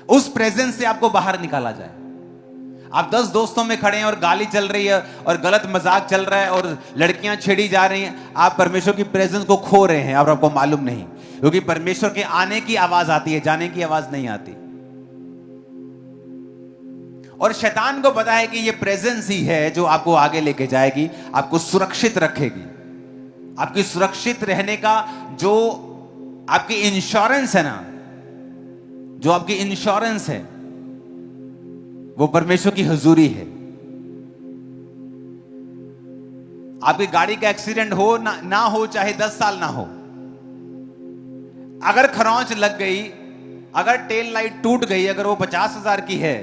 उस प्रेजेंस से आपको बाहर निकाला जाए। आप 10 दोस्तों में खड़े हैं और गाली चल रही है और गलत मजाक चल रहा है और लड़कियां छेड़ी जा रही हैं, आप परमेश्वर की प्रेजेंस को खो रहे हैं और आपको मालूम नहीं, क्योंकि परमेश्वर के आने की आवाज आती है, जाने की आवाज नहीं आती। और शैतान को पता है कि ये प्रेजेंस ही है जो आपको आगे लेके जाएगी, आपको सुरक्षित रखेगी। आपकी सुरक्षित रहने का जो आपकी इंश्योरेंस है ना, जो आपकी इंश्योरेंस है वो परमेश्वर की हुजूरी है। आपकी गाड़ी का एक्सीडेंट हो ना हो, चाहे 10 साल ना हो, अगर खरोंच लग गई, अगर टेल लाइट टूट गई, अगर वो 50,000 की है,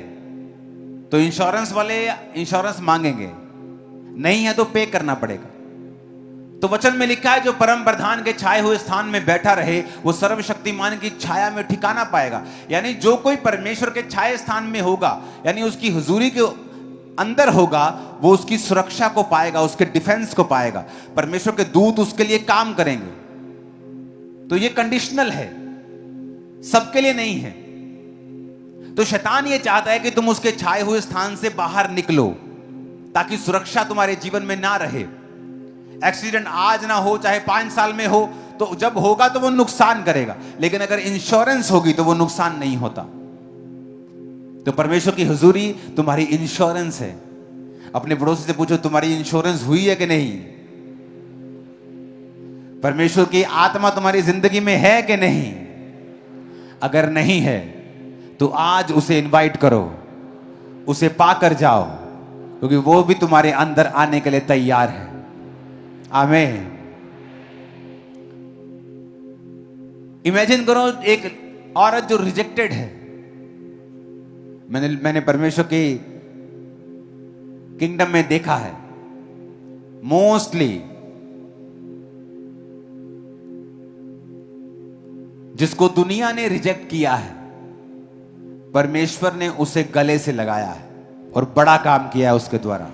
तो इंश्योरेंस वाले इंश्योरेंस मांगेंगे, नहीं है तो पे करना पड़ेगा। तो वचन में लिखा है, जो परम प्रधान के छाए हुए स्थान में बैठा रहे, वो सर्वशक्तिमान की छाया में ठिकाना पाएगा। यानी जो कोई परमेश्वर के छाए स्थान में होगा, यानी उसकी हुजूरी के अंदर होगा, वो उसकी सुरक्षा को पाएगा, उसके डिफेंस को पाएगा। परमेश्वर के दूत उसके लिए काम करेंगे। तो ये कंडीशनल है, सबके लिए नहीं है। तो शैतान ये चाहता है कि तुम उसके छाए हुए स्थान से बाहर निकलो, ताकि सुरक्षा तुम्हारे जीवन में ना रहे। एक्सीडेंट आज ना हो, चाहे 5 साल में हो, तो जब होगा तो वो नुकसान करेगा, लेकिन अगर इंश्योरेंस होगी तो वो नुकसान नहीं होता। तो परमेश्वर की हुजूरी तुम्हारी इंश्योरेंस है। अपने पड़ोसी से पूछो, तुम्हारी इंश्योरेंस हुई है कि नहीं? परमेश्वर की आत्मा तुम्हारी जिंदगी में है कि नहीं? अगर नहीं है तो आज उसे इनवाइट करो, उसे पाकर जाओ, क्योंकि वो भी तुम्हारे अंदर आने के लिए तैयार है। आमीन। इमेजिन करो एक औरत जो रिजेक्टेड है। मैंने परमेश्वर की किंगडम में देखा है, मोस्टली जिसको दुनिया ने रिजेक्ट किया है, परमेश्वर ने उसे गले से लगाया है और बड़ा काम किया है उसके द्वारा।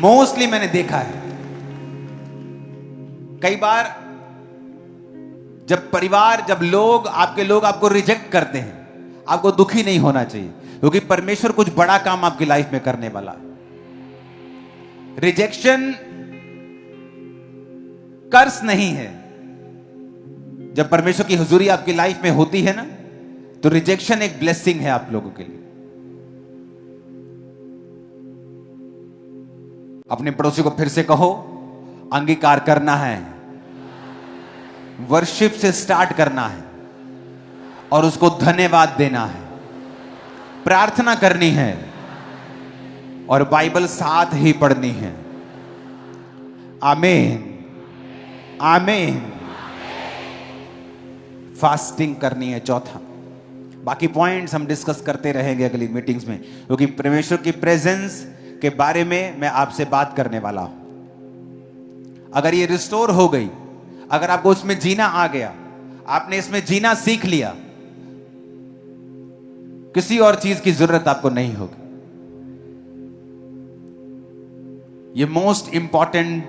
मोस्टली मैंने देखा है। कई बार जब परिवार, जब लोग आपको रिजेक्ट करते हैं, आपको दुखी नहीं होना चाहिए, क्योंकि परमेश्वर कुछ बड़ा काम आपकी लाइफ में करने वाला है। रिजेक्शन कर्स नहीं है। जब परमेश्वर की हुजूरी आपकी लाइफ में होती है ना, तो रिजेक्शन एक ब्लेसिंग है आप लोगों के लिए। अपने पड़ोसी को फिर से कहो, अंगीकार करना है, वर्शिप से स्टार्ट करना है और उसको धन्यवाद देना है, प्रार्थना करनी है और बाइबल साथ ही पढ़नी है। आमीन, आमीन। फास्टिंग करनी है, चौथा। बाकी पॉइंट्स हम डिस्कस करते रहेंगे अगली मीटिंग्स में, क्योंकि परमेश्वर की प्रेजेंस के बारे में मैं आपसे बात करने वाला हूं। अगर ये रिस्टोर हो गई, अगर आपको उसमें जीना आ गया, आपने इसमें जीना सीख लिया, किसी और चीज की जरूरत आपको नहीं होगी। ये मोस्ट इंपॉर्टेंट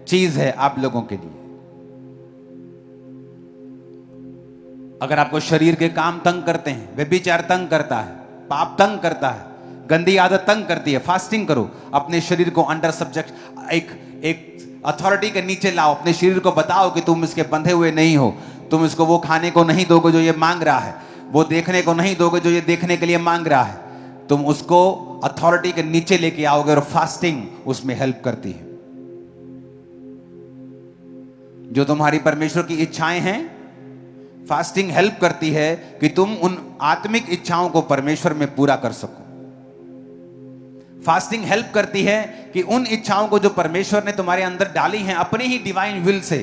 चीज है आप लोगों के लिए। अगर आपको शरीर के काम तंग करते हैं, व्यभिचार तंग करता है, पाप तंग करता है, गंदी आदत तंग करती है, फास्टिंग करो। अपने शरीर को अंडर सब्जेक्ट, एक अथॉरिटी के नीचे लाओ। अपने शरीर को बताओ कि तुम इसके बंधे हुए नहीं हो। तुम इसको वो खाने को नहीं दोगे जो ये मांग रहा है, वो देखने को नहीं दोगे जो ये देखने के लिए मांग रहा है। तुम उसको अथॉरिटी के नीचे लेके आओगे, और फास्टिंग उसमें हेल्प करती है। जो तुम्हारी परमेश्वर की इच्छाएं हैं, फास्टिंग हेल्प करती है कि तुम उन आत्मिक इच्छाओं को परमेश्वर में पूरा कर सको। फास्टिंग हेल्प करती है कि उन इच्छाओं को जो परमेश्वर ने तुम्हारे अंदर डाली हैं अपनी ही डिवाइन विल से,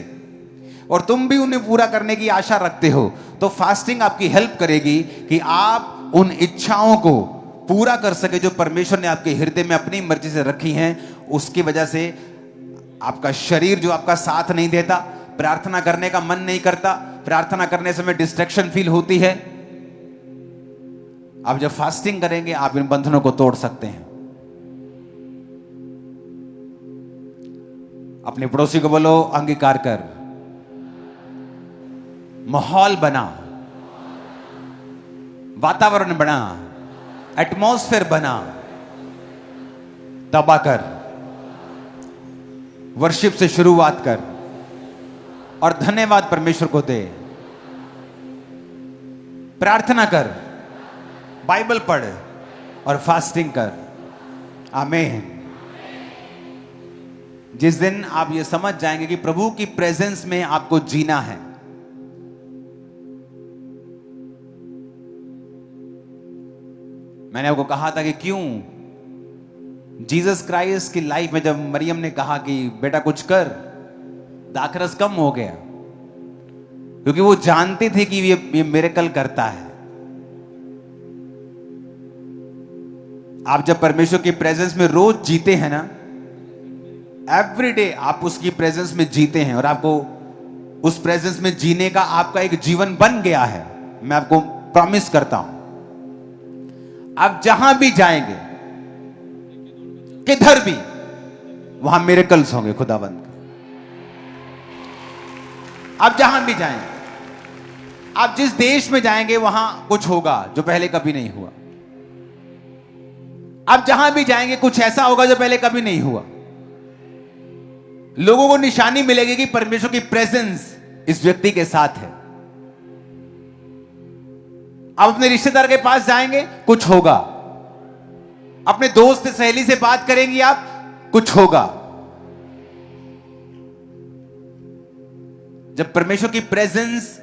और तुम भी उन्हें पूरा करने की आशा रखते हो, तो फास्टिंग आपकी हेल्प करेगी कि आप उन इच्छाओं को पूरा कर सके जो परमेश्वर ने आपके हृदय में अपनी मर्जी से रखी हैं। उसकी वजह से आपका शरीर जो आपका साथ नहीं देता, प्रार्थना करने का मन नहीं करता, प्रार्थना करने समय डिस्ट्रैक्शन फील होती है, आप जब फास्टिंग करेंगे आप इन बंधनों को तोड़ सकते हैं। अपने पड़ोसी को बोलो, अंगीकार कर, माहौल बना, वातावरण बना, एटमॉस्फेयर बना, तबा कर, वर्शिप से शुरुआत कर और धन्यवाद परमेश्वर को दे। प्रार्थना कर, बाइबल पढ़ और फास्टिंग कर। आमीन। जिस दिन आप ये समझ जाएंगे कि प्रभु की प्रेजेंस में आपको जीना है, मैंने आपको कहा था कि क्यों जीसस क्राइस्ट की लाइफ में जब मरियम ने कहा कि बेटा कुछ कर, दाखरस कम हो गया, क्योंकि वो जानते थे कि ये मिरेकल करता है। आप जब परमेश्वर की प्रेजेंस में रोज जीते हैं ना, एवरी डे आप उसकी प्रेजेंस में जीते हैं और आपको उस प्रेजेंस में जीने का आपका एक जीवन बन गया है, मैं आपको प्रॉमिस करता हूं, आप जहां भी जाएंगे, किधर भी, वहां मिरेकल्स होंगे खुदाबंद के। आप जहां भी जाएंगे, आप जिस देश में जाएंगे वहां कुछ होगा जो पहले कभी नहीं हुआ। आप जहां भी जाएंगे कुछ ऐसा होगा जो पहले कभी नहीं हुआ। लोगों को निशानी मिलेगी कि परमेश्वर की प्रेजेंस इस व्यक्ति के साथ है। आप अपने रिश्तेदार के पास जाएंगे, कुछ होगा। अपने दोस्त सहेली से बात करेंगी आप, कुछ होगा। जब परमेश्वर की प्रेजेंस,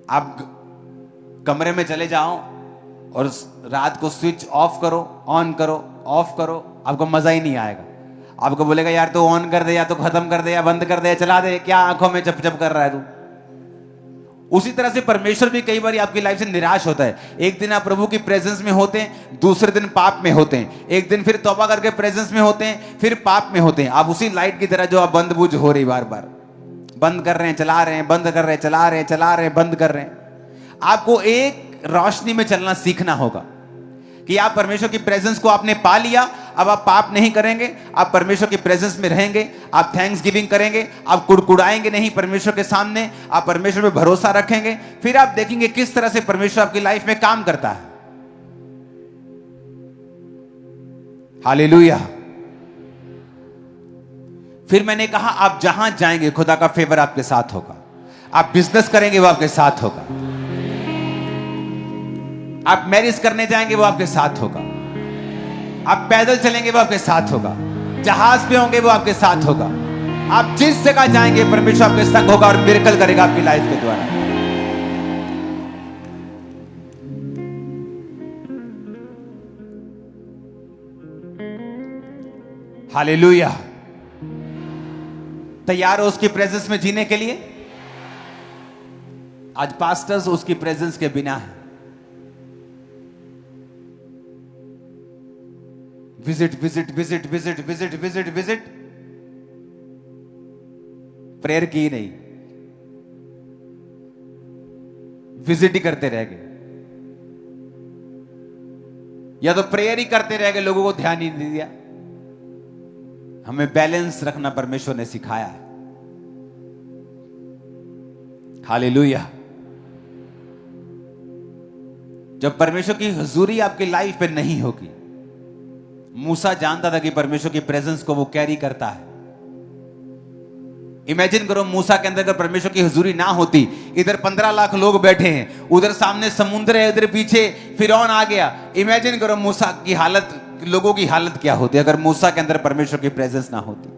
आप कमरे में चले जाओ और रात को स्विच ऑफ करो, ऑन करो, ऑफ करो, आपको मजा ही नहीं आएगा। आपको बोलेगा यार तो ऑन कर दे, या तो खत्म कर दे, या बंद कर दे, या चला दे, क्या आंखों में चप चप कर रहा है तू। उसी तरह से परमेश्वर भी कई बार आपकी लाइफ से निराश होता है। एक दिन आप प्रभु की प्रेजेंस में होते हैं, दूसरे दिन पाप में होते हैं, एक दिन फिर तौबा करके प्रेजेंस में होते हैं, फिर पाप में होते हैं। आप उसी लाइट की तरह जो आप बंद बुझ हो रही, बार बार बंद कर रहे हैं, चला रहे हैं, बंद कर रहे हैं, चला रहे हैं, चला रहे हैं, बंद कर रहे हैं। आपको एक रोशनी में चलना सीखना होगा कि आप परमेश्वर की प्रेजेंस को आपने पा लिया, अब आप पाप नहीं करेंगे, आप परमेश्वर की प्रेजेंस में रहेंगे, आप थैंक्स गिविंग करेंगे, आप कुड़कुड़ाएंगे नहीं परमेश्वर के सामने, आप परमेश्वर पे भरोसा रखेंगे। फिर आप देखेंगे किस तरह से परमेश्वर आपकी लाइफ में काम करता है। हालेलुया। फिर मैंने कहा आप जहां जाएंगे खुदा का फेवर आपके साथ होगा। आप बिजनेस करेंगे वो आपके साथ होगा। आप मैरिज करने जाएंगे वो आपके साथ होगा। आप पैदल चलेंगे वो आपके साथ होगा। जहाज पे होंगे वो आपके साथ होगा। आप जिस जगह जाएंगे परमेश्वर आपके संग होगा और मिरेकल करेगा आपकी लाइफ के द्वारा। हालेलुया। तैयार हो उसकी प्रेजेंस में जीने के लिए? आज पास्टर्स उसकी प्रेजेंस के बिना है। Visit visit visit visit visit visit visit, prayer की नहीं, विजिट ही करते रह गए, या तो प्रेयर ही करते रह गए, लोगों को ध्यान ही नहीं दिया। हमें बैलेंस रखना परमेश्वर ने सिखाया है। हालेलुया। जब परमेश्वर की हुजूरी आपकी लाइफ पे नहीं होगी, मूसा जानता था कि परमेश्वर की प्रेजेंस को वो कैरी करता है। इमेजिन करो मूसा के अंदर अगर परमेश्वर की हुजूरी ना होती, इधर 15 लाख लोग बैठे हैं, उधर सामने समुद्र है, इधर पीछे फिरौन आ गया। इमेजिन करो मूसा की हालत, लोगों की हालत क्या होती अगर मूसा के अंदर परमेश्वर की प्रेजेंस ना होती।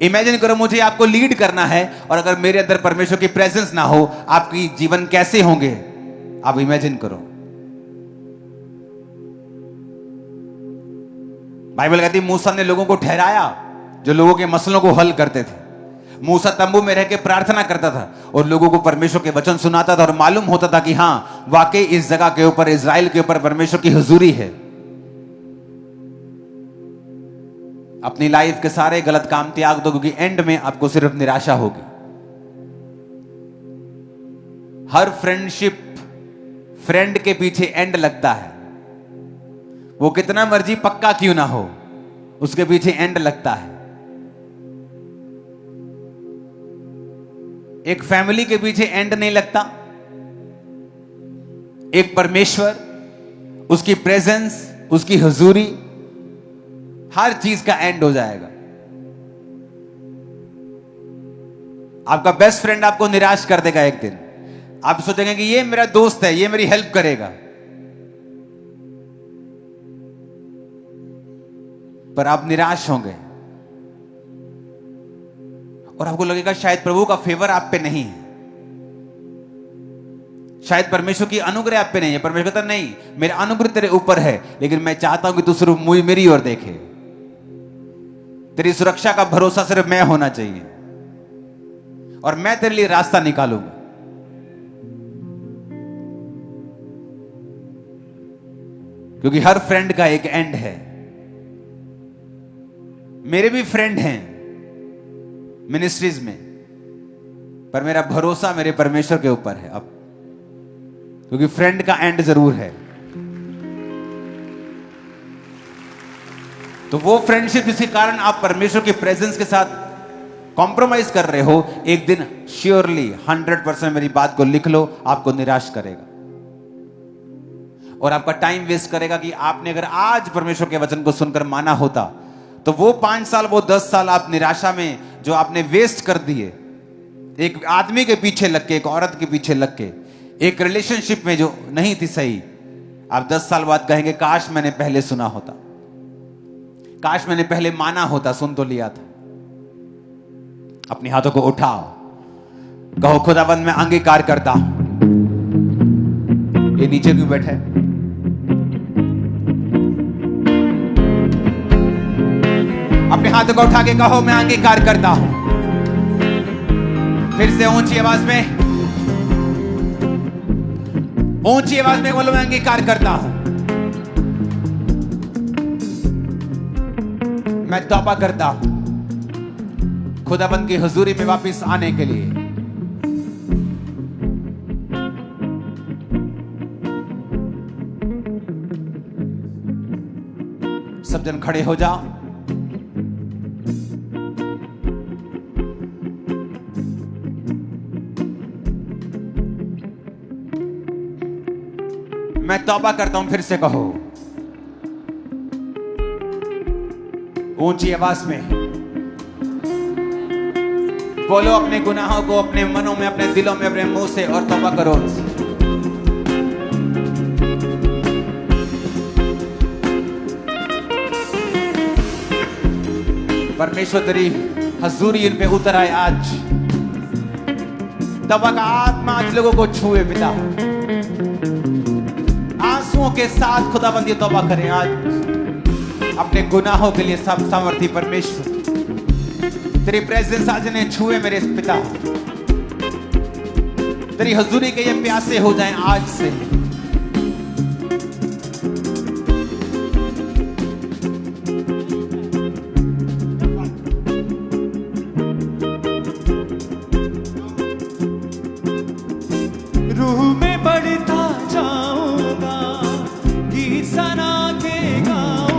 इमेजिन करो मुझे आपको लीड करना है और अगर मेरे अंदर परमेश्वर की प्रेजेंस ना हो, आपकी जीवन कैसे होंगे? आप इमेजिन करो। बाइबल कहती है मूसा ने लोगों को ठहराया जो लोगों के मसलों को हल करते थे। मूसा तंबू में रह के प्रार्थना करता था और लोगों को परमेश्वर के वचन सुनाता था और मालूम होता था कि हां, वाकई इस जगह के ऊपर, इजराइल के ऊपर परमेश्वर की हुजूरी है। अपनी लाइफ के सारे गलत काम त्याग दो, क्योंकि एंड में आपको सिर्फ निराशा होगी। हर फ्रेंडशिप, फ्रेंड के पीछे एंड लगता है। वो कितना मर्जी पक्का क्यों ना हो, उसके पीछे एंड लगता है। एक फैमिली के पीछे एंड नहीं लगता। एक परमेश्वर, उसकी प्रेजेंस, उसकी हुजूरी, हर चीज का एंड हो जाएगा। आपका बेस्ट फ्रेंड आपको निराश कर देगा एक दिन। आप सोचेंगे कि ये मेरा दोस्त है, ये मेरी हेल्प करेगा, पर आप निराश होंगे और आपको लगेगा शायद प्रभु का फेवर आप पे नहीं है, शायद परमेश्वर की अनुग्रह आप पे नहीं है। परमेश्वर कहता नहीं, मेरा अनुग्रह तेरे ऊपर है, लेकिन मैं चाहता हूं कि तू सिर्फ मेरी ओर देखे। तेरी सुरक्षा का भरोसा सिर्फ मैं होना चाहिए। और मैं तेरे लिए रास्ता निकालूंगा। क्योंकि हर फ्रेंड का एक एंड है। मेरे भी फ्रेंड हैं मिनिस्ट्रीज में, पर मेरा भरोसा मेरे परमेश्वर के ऊपर है अब, क्योंकि फ्रेंड का एंड जरूर है। तो वो फ्रेंडशिप जिसके कारण आप परमेश्वर के प्रेजेंस के साथ कॉम्प्रोमाइज कर रहे हो, एक दिन श्योरली 100% मेरी बात को लिख लो, आपको निराश करेगा और आपका टाइम वेस्ट करेगा। कि आपने अगर आज परमेश्वर के वचन को सुनकर माना होता, तो वो 5 साल, वो 10 साल आप निराशा में जो आपने वेस्ट कर दिए, एक आदमी के पीछे लग के, एक औरत के पीछे लग के, एक रिलेशनशिप में जो नहीं थी सही, आप 10 साल बाद कहेंगे काश मैंने पहले सुना होता, काश मैंने पहले माना होता, सुन तो लिया था। अपने हाथों को उठाओ, कहो खुदाबंद मैं अंगीकार करता हूं। ये नीचे क्यों बैठे? अपने हाथों को उठा के कहो मैं अंगीकार करता हूं। फिर से ऊंची आवाज में, ऊंची आवाज में बोलो मैं अंगीकार करता हूं। मैं तौबा करता हूं खुदाबंद की हुजूरी में वापस आने के लिए। सब जन खड़े हो जाओ। मैं तौबा करता हूं, फिर से कहो ऊंची आवाज में बोलो अपने गुनाहों को अपने मनों में, अपने दिलों में, अपने मुंह से, और तौबा करो। परमेश्वर तेरी हजूरी इन पे उतर आए आज। तौबा का आत्मा आज लोगों को छुए पिता। आंसुओं के साथ खुदाबंद ये तौबा करें आज अपने गुनाहों के लिए। सब सामर्थी परमेश्वर तेरी प्रेजेंस आज इन्हें छुए मेरे पिता। तेरी हजूरी के ये प्यासे हो जाएं आज से। रूह में बढ़ता जाऊंगा, गीत सना के गाऊंगा।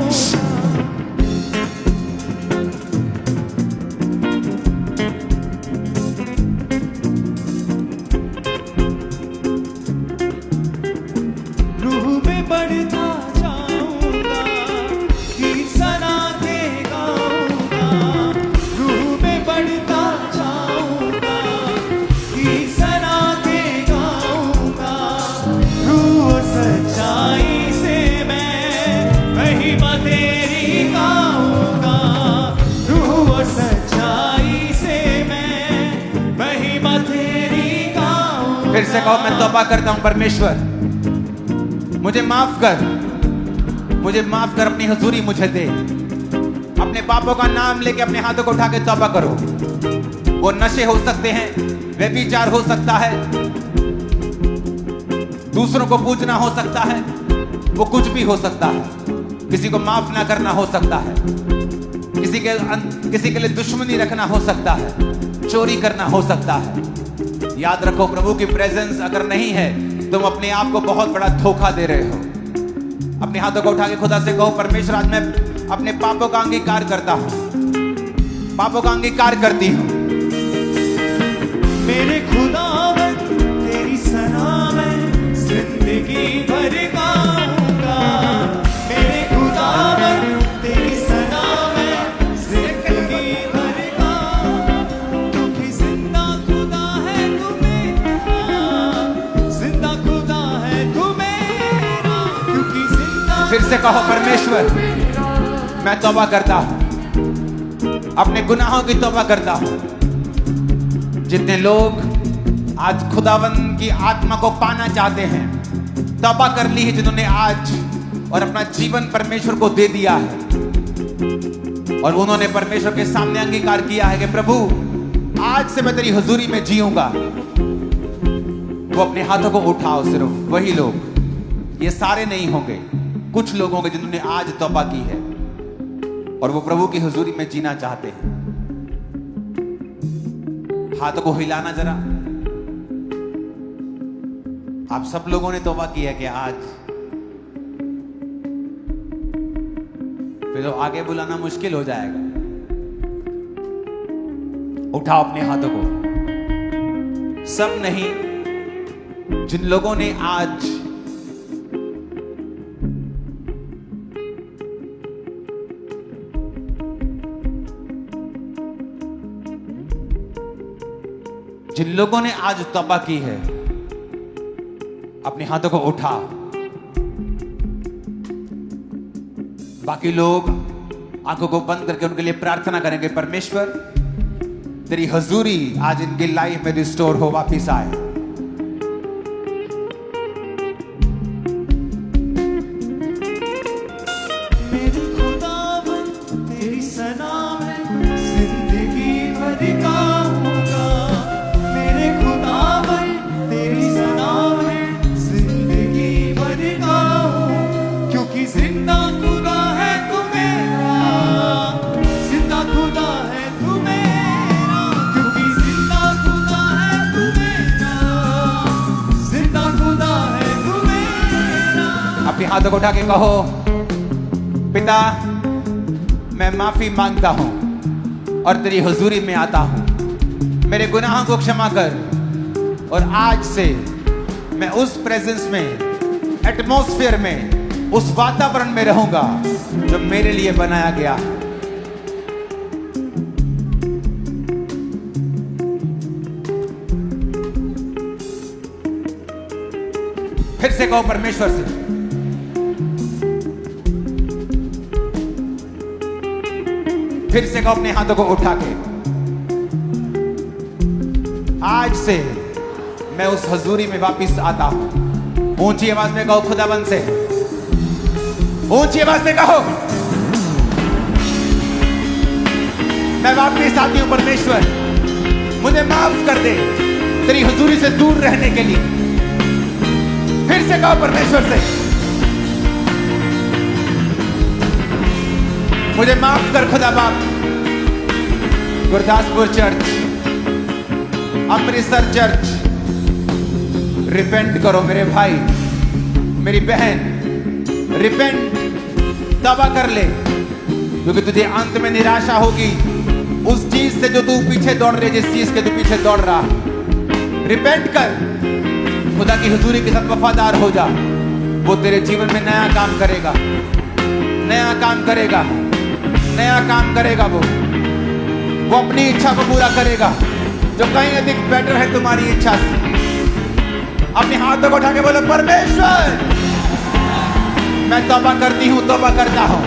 रूह में बढ़ता जाऊंगा, गीत सना के गाऊंगा। रूह में बढ़ता जाऊंगा, गीत सना के गाऊंगा। रूह सच्चाई से मैं महिमा तेरी गाऊंगा। रूह सच्चाई से मैं महिमा तेरी गाऊंगा। फिर से कहो मैं तौबा करता हूं परमेश्वर, मुझे माफ कर, मुझे माफ कर, अपनी हजूरी मुझे दे। अपने पापों का नाम लेके अपने हाथों को उठा के तौबा करो। वो नशे हो सकते हैं, व्यभिचार हो सकता है, दूसरों को पूजना हो सकता है, वो कुछ भी हो सकता है। किसी को माफ ना करना हो सकता है, किसी के लिए दुश्मनी रखना हो सकता है, चोरी करना हो सकता है। याद रखो प्रभु की प्रेजेंस अगर नहीं है, तुम अपने आप को बहुत बड़ा धोखा दे रहे हो। अपने हाथों को उठा के खुदा से कहो परमेश्वर आज मैं अपने पापों का अंगीकार करता हूं, पापों का अंगीकार करती हूं। मेरे खुदावन तेरी सना मैं जिंदगी भर गाऊंगा। मेरे खुदावन तेरी सना मैं जिंदगी भर गाऊंगा। क्योंकि जिंदा खुदा है तू मेरा, जिंदा खुदा है तू मेरा। क्योंकि जिंदा। फिर से कहो परमेश्वर मैं तौबा करता हूं, अपने गुनाहों की तौबा करता हूं। जितने लोग आज खुदावंद की आत्मा को पाना चाहते हैं, तौबा कर ली है जिन्होंने आज, और अपना जीवन परमेश्वर को दे दिया है, और उन्होंने परमेश्वर के सामने अंगीकार किया है कि प्रभु आज से मैं तेरी हुजूरी में जीऊंगा। वो अपने हाथों को उठाओ, सिर्फ वही लोग, ये सारे नहीं होंगे, कुछ लोग होंगे जिन्होंने आज तौबा की है और वो प्रभु की हुजूरी में जीना चाहते हैं। हाथों को हिलाना जरा। आप सब लोगों ने तौबा की है कि आज, फिर तो आगे बुलाना मुश्किल हो जाएगा। उठाओ अपने हाथों को। सब नहीं, जिन लोगों ने आज तौबा की है, अपने हाथों को उठा। बाकी लोग आंखों को बंद करके उनके लिए प्रार्थना करेंगे, परमेश्वर तेरी हुजूरी आज इनकी लाइफ में रिस्टोर हो, वापिस आए। मेरे खुदावन तेरी सना में जिंदगी भर गाऊंगा। मेरे खुदावन तेरी सना में जिंदगी भर गाऊं, क्योंकि जिंदा खुदा है तू मेरा, जिंदा खुदा है तू मेरा, क्योंकि जिंदा खुदा है तू मेरा, जिंदा खुदा है तू मेरा। अपने हाथों को उठा के कहो, पिता मैं माफी मांगता हूं और तेरी हुजूरी में आता हूं। मेरे गुनाहों को क्षमा कर और आज से मैं उस प्रेजेंस में, एटमॉस्फेयर में, उस वातावरण में रहूंगा जो मेरे लिए बनाया गया है। फिर से कहो परमेश्वर से, फिर से कहो अपने हाथों को उठा के, आज से मैं उस हजूरी में वापस आता हूं। ऊंची आवाज में कहो खुदाबंद से, ऊंची आवाज में कहो, मैं वापस आती हूं परमेश्वर, मुझे माफ कर दे तेरी हुजूरी से दूर रहने के लिए। फिर से कहो परमेश्वर से, मुझे माफ कर खुदा बाप। Gurdaspur church, Amritsar church, repent करो मेरे भाई, मेरी बहन, रिपेंट, तौबा कर ले, क्योंकि तुझे अंत में निराशा होगी उस चीज से जो तू पीछे दौड़ रही, जिस चीज के तू पीछे दौड़ रहा। रिपेंट कर, खुदा की हुजूरी के साथ वफादार हो जा। वो तेरे जीवन में नया काम करेगा, नया काम करेगा, नया काम करेगा। वो अपनी इच्छा को पूरा करेगा जो कहीं अधिक बेटर है तुम्हारी इच्छा से। अपने हाथों को उठा के बोलो, परमेश्वर मैं तौबा करती हूं, तौबा करता हूं,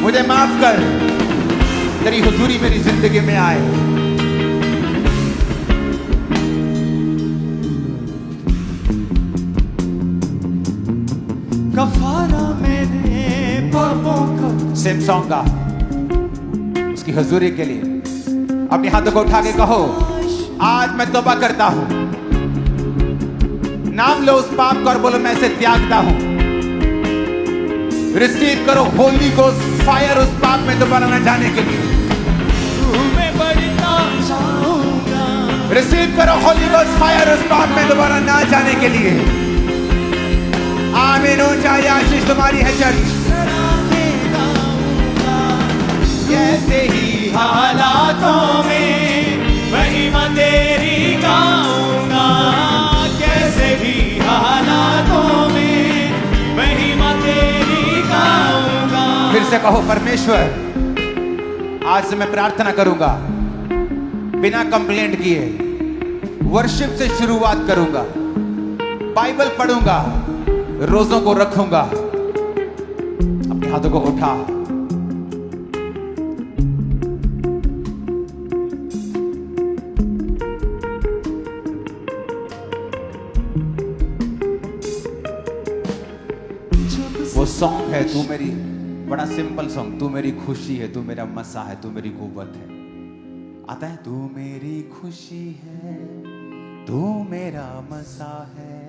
मुझे माफ कर, तेरी हुजूरी मेरी जिंदगी में आए। कफारा मेरे पापों का। सेम सॉन्ग का उसकी हुजूरी के लिए अपने हाथों को उठा के कहो, आज मैं तौबा करता हूं। नाम लो उस पाप को और बोलो, मैं इसे त्यागता हूं। रिसीव करो होली गोस्ट फायर उस पाप में दोबारा न जाने के लिए। मैं बढ़ता जाऊंगा। रिसीव करो होली गोस्ट फायर उस पाप में दोबारा ना जाने के लिए। आमीन। ऊंचा आशीष तुम्हारी है चर्च। कैसे ही हालातों में महिमा तेरी गाऊंगा, कैसे भी हालातों में महिमा तेरी गाऊंगा। फिर से कहो, परमेश्वर आज से मैं प्रार्थना करूंगा, बिना कंप्लेंट किए वर्शिप से शुरुआत करूंगा, बाइबल पढ़ूंगा, रोजों को रखूंगा। अपने हाथों को उठा, वो सॉन्ग है तू मेरी, बड़ा सिंपल सॉन्ग, तू मेरी खुशी है, तू मेरा मसा है, तू मेरी कुव्वत है। आता है। तू मेरी खुशी है, तू मेरा मसा है,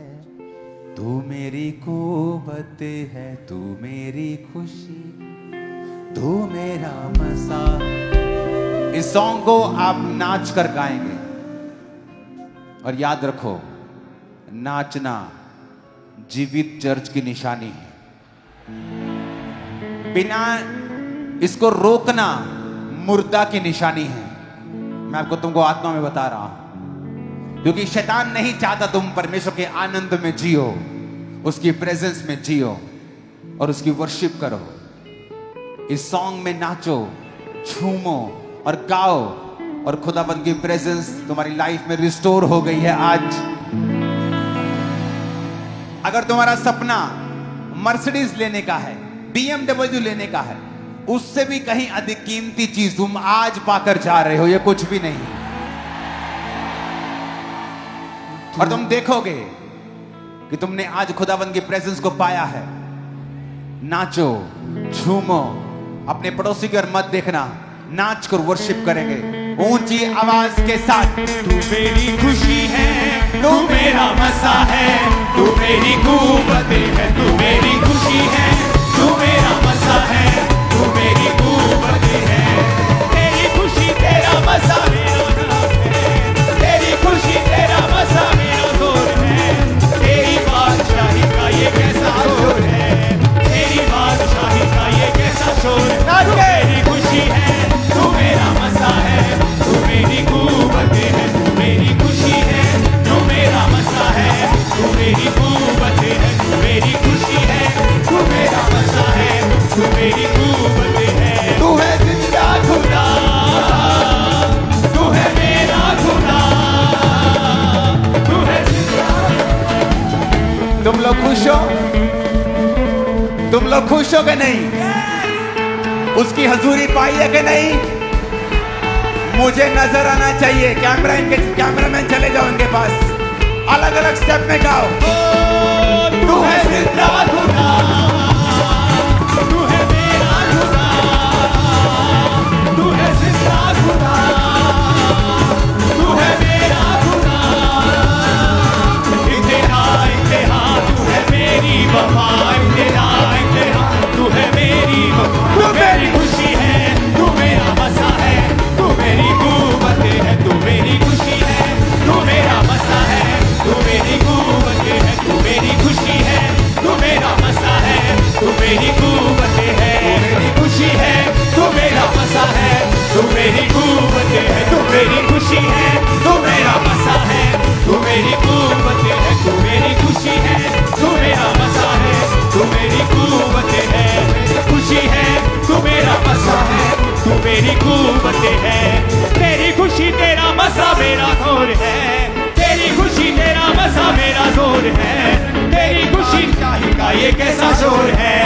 तू मेरी कुव्वत है, तू मेरी खुशी, तू मेरा मसा। इस सॉन्ग को आप नाच कर गाएंगे और याद रखो, नाचना जीवित चर्च की निशानी है। बिना इसको रोकना मुर्दा की निशानी है। मैं आपको तुमको आत्मा में बता रहा हूं, क्योंकि शैतान नहीं चाहता तुम परमेश्वर के आनंद में जियो, उसकी प्रेजेंस में जियो और उसकी वर्शिप करो। इस सॉन्ग में नाचो, झूमो और गाओ और खुदाबंद की प्रेजेंस तुम्हारी लाइफ में रिस्टोर हो गई है आज। अगर तुम्हारा सपना मर्सिडीज लेने का है, BMW लेने का है, उससे भी कहीं अधिक कीमती चीज तुम आज पाकर जा रहे हो, ये कुछ भी नहीं। और तुम देखोगे कि तुमने आज खुदाबंद की प्रेजेंस को पाया है। नाचो, झूमो, अपने पड़ोसी की ओर मत देखना, नाच कर वर्शिप करेंगे ऊंची आवाज के साथ। तू मेरी खुशी है, तू मेरा मसा है, तू मेरी कुव्वत है, तू मेरी खुशी है, तू मेरा मसा है, तू मेरी कुव्वत है। तेरी खुशी तेरा मसा मेरा नाम है, तेरी खुशी तेरा मसा मेरा जोर है। तेरी बादशाही का ये कैसा जोर है, तेरी बादशाही का ये कैसा शोर है। तेरी खुशी है, तू मेरा मसा है, तू मेरी कुव्वत है, तू मेरी खुशी है, तू मेरा मसा है, तू मेरी कुव्वत है, तू मेरी खुशी है, तू मेरा मसा है, तू मेरी कुव्वत है। तू है जिंदा खुदा, तू है मेरा खुदा, तू है जिंदा। तुम लोग खुश हो? तुम लोग खुश हो कि नहीं? उसकी हजूरी पाई है कि नहीं? मुझे नजर आना चाहिए। कैमरामैन चले जाओ इनके पास, अलग अलग स्टेप में गाओ। तू है जिंदा खुदा, तू है मेरा खुदा, तू है जिंदा खुदा, तू है मेरा खुदा। इंतहा इंतहा तू है मेरी वफा, इंतहा इंतहा तू है मेरी वफा। तू मेरी खुशी है, तू मेरा मसा है, तू मेरी कुव्वत है, तू मेरी खुशी है, तू मेरा मसा है, तू मेरी कुव्वत है, तू मेरी खुशी है, तू मेरा मसा है, तू मेरी कुव्वत है। मेरी खुशी है, तू मेरा मसा है, तू मेरी कुव्वत है, तू मेरी खुशी है, तू मेरा मसा है, तू मेरी कुव्वत है, तू मेरी खुशी है, तू मेरा मसा है, तू मेरी कुव्वत है। मेरी खुशी है, तू मेरा मसा है, तू मेरी कुव्वत है। तेरी खुशी तेरा मसा मेरा जोर है, तेरी खुशी तेरा मसा मेरा जोर है। तेरी खुशी शाही का ये कैसा शोर है,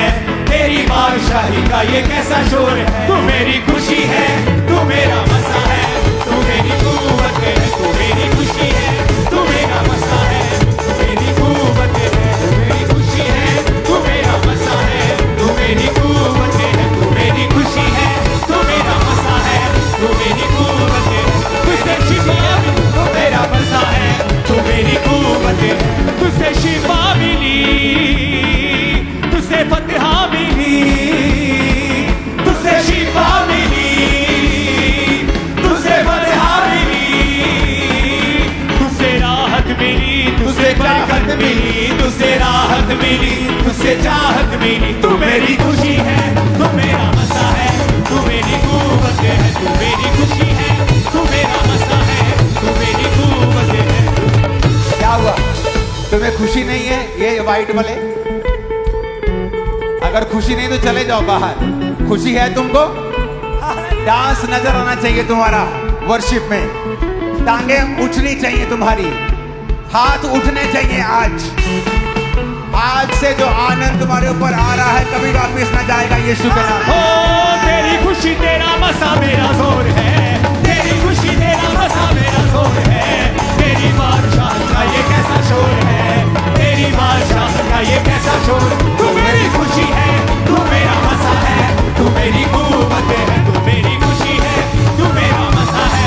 तेरी बादशाही का ये कैसा शोर है। तू मेरी खुशी है, तू मेरा मसा है, तू मेरी कुव्वत है, तू मेरी खुशी है, तू मेरा मसा है, तू मेरी कुव्वत है, तू मेरी खुशी है, तू मेरा मसा है, तू मेरी कुव्वत है, तू मेरी खुशी है, तू मेरा मसा है, तू मेरी कुव्वत है। तुझसे शिफा तू मेरा मसा है, तू मेरी कुव्वत है। तुझसे शिफा मिली, तुझसे फतह मिली, तुझसे शिफा मिली, तुझसे फतह मिली, तुझसे राहत मिली, तुझसे चाहत मिली, तुझसे राहत मिली, तुझसे चाहत मिली। तू मेरी खुशी है, तू मेरा मसा है, तू मेरी कुव्वत है, तू मेरी खुशी है, तू मेरा मसा है, तू मेरी कुव्वत है। क्या हुआ? तुम्हें खुशी नहीं है? ये वाइट वाले, अगर खुशी नहीं तो चले जाओ बाहर। खुशी है तुमको? डांस नजर आना चाहिए तुम्हारा वर्शिप में, टांगे उठनी चाहिए तुम्हारी, हाथ उठने चाहिए। आज से जो आनंद तुम्हारे ऊपर आ रहा है कभी वापस ना जाएगा, यीशु के नाम। ओ तेरी खुशी तेरा मसा मेरा जोर है, तेरी खुशी तेरा मसा मेरा जोर है। तेरी बादशाह का ये कैसा शोर है, तेरी बादशाह का ये कैसा शोर। तू मेरी खुशी है, तू मेरा मसा है, तू मेरी कुव्वत है, तू मेरी खुशी है, तू मेरा मसा है,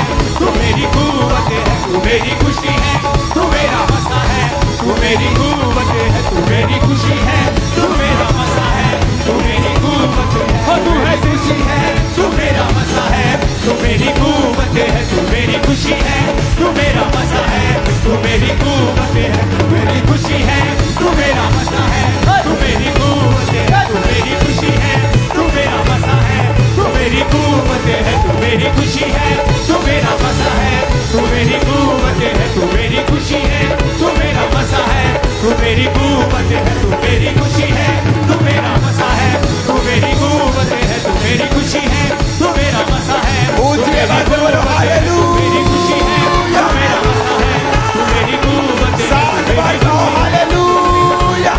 खुशी है, तू मेरा मज़ा है, तू मेरी कुव्वत है, तू मेरी खुशी है, तू मेरा मज़ा है, तू मेरी कुव्वत है, तू मेरी खुशी है, तू मेरा मज़ा है, तू मेरी कुव्वत है, तू मेरी खुशी है, तू मेरा मज़ा है, तू मेरी कुव्वत है, तू मेरी खुशी है, तू मेरा मज़ा है, तू मेरी कुव्वत है, तू मेरी खुशी है, तू मेरा मज़ा है, तू मेरी कुव्वत है, तू मेरी खुशी है, तू मेरा मज़ा है, तू मेरी कुव्वत है, तू मेरी खुशी है, तू मेरा मज़ा है, ऊंची आवाज में बोलो हालेलुया, मेरी खुशी है, तू मेरा मज़ा है, तू मेरी कुव्वत है, साथ बात कहो हालेलुया।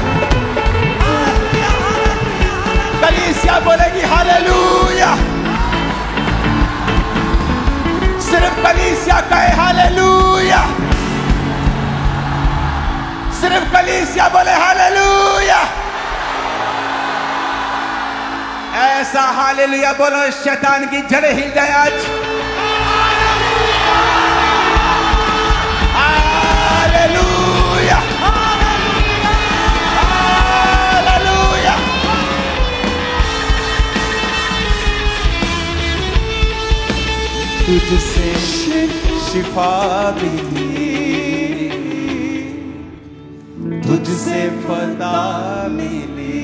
कलीसिया बोलेगी हालेलुया, सिर्फ कलीसिया कहे हालेलुया, सिर्फ कलीसिया बोले हालेलुया। ऐसा हालेलुया बोलो शैतान की जड़ें हिल जाए आज। Hallelujah, hallelujah. तुझसे शिफा मिली, तुझसे फतह मिली।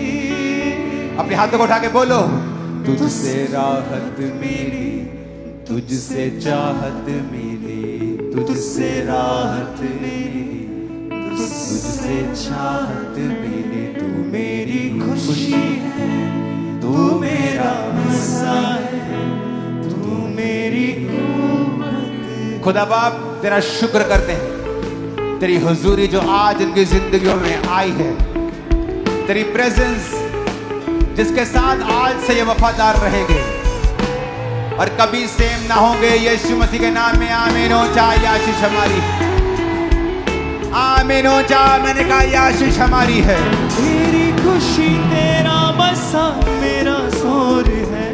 अपने हाथों को उठा के बोलो, तुझसे राहत मिली, तुझसे चाहत मिली, तुझसे राहत मिली, तुझसे चाहत मिली। तू मेरी खुशी है, तू मेरा मज़ा है, तू मेरी कुव्वत। खुदा बाप तेरा शुक्र करते हैं, तेरी हुजूरी जो आज इनकी जिंदगियों में आई है, तेरी प्रेजेंस जिसके साथ आज से ये वफादार रहेंगे और कभी सेम ना होंगे। यीशु मसीह के नाम में आमीन हो जाए। आशीष हमारी, आमीन हो जाए। मैंने कहा ये आशीष हमारी है। तेरी खुशी तेरा मज़ा मेरा जोर है,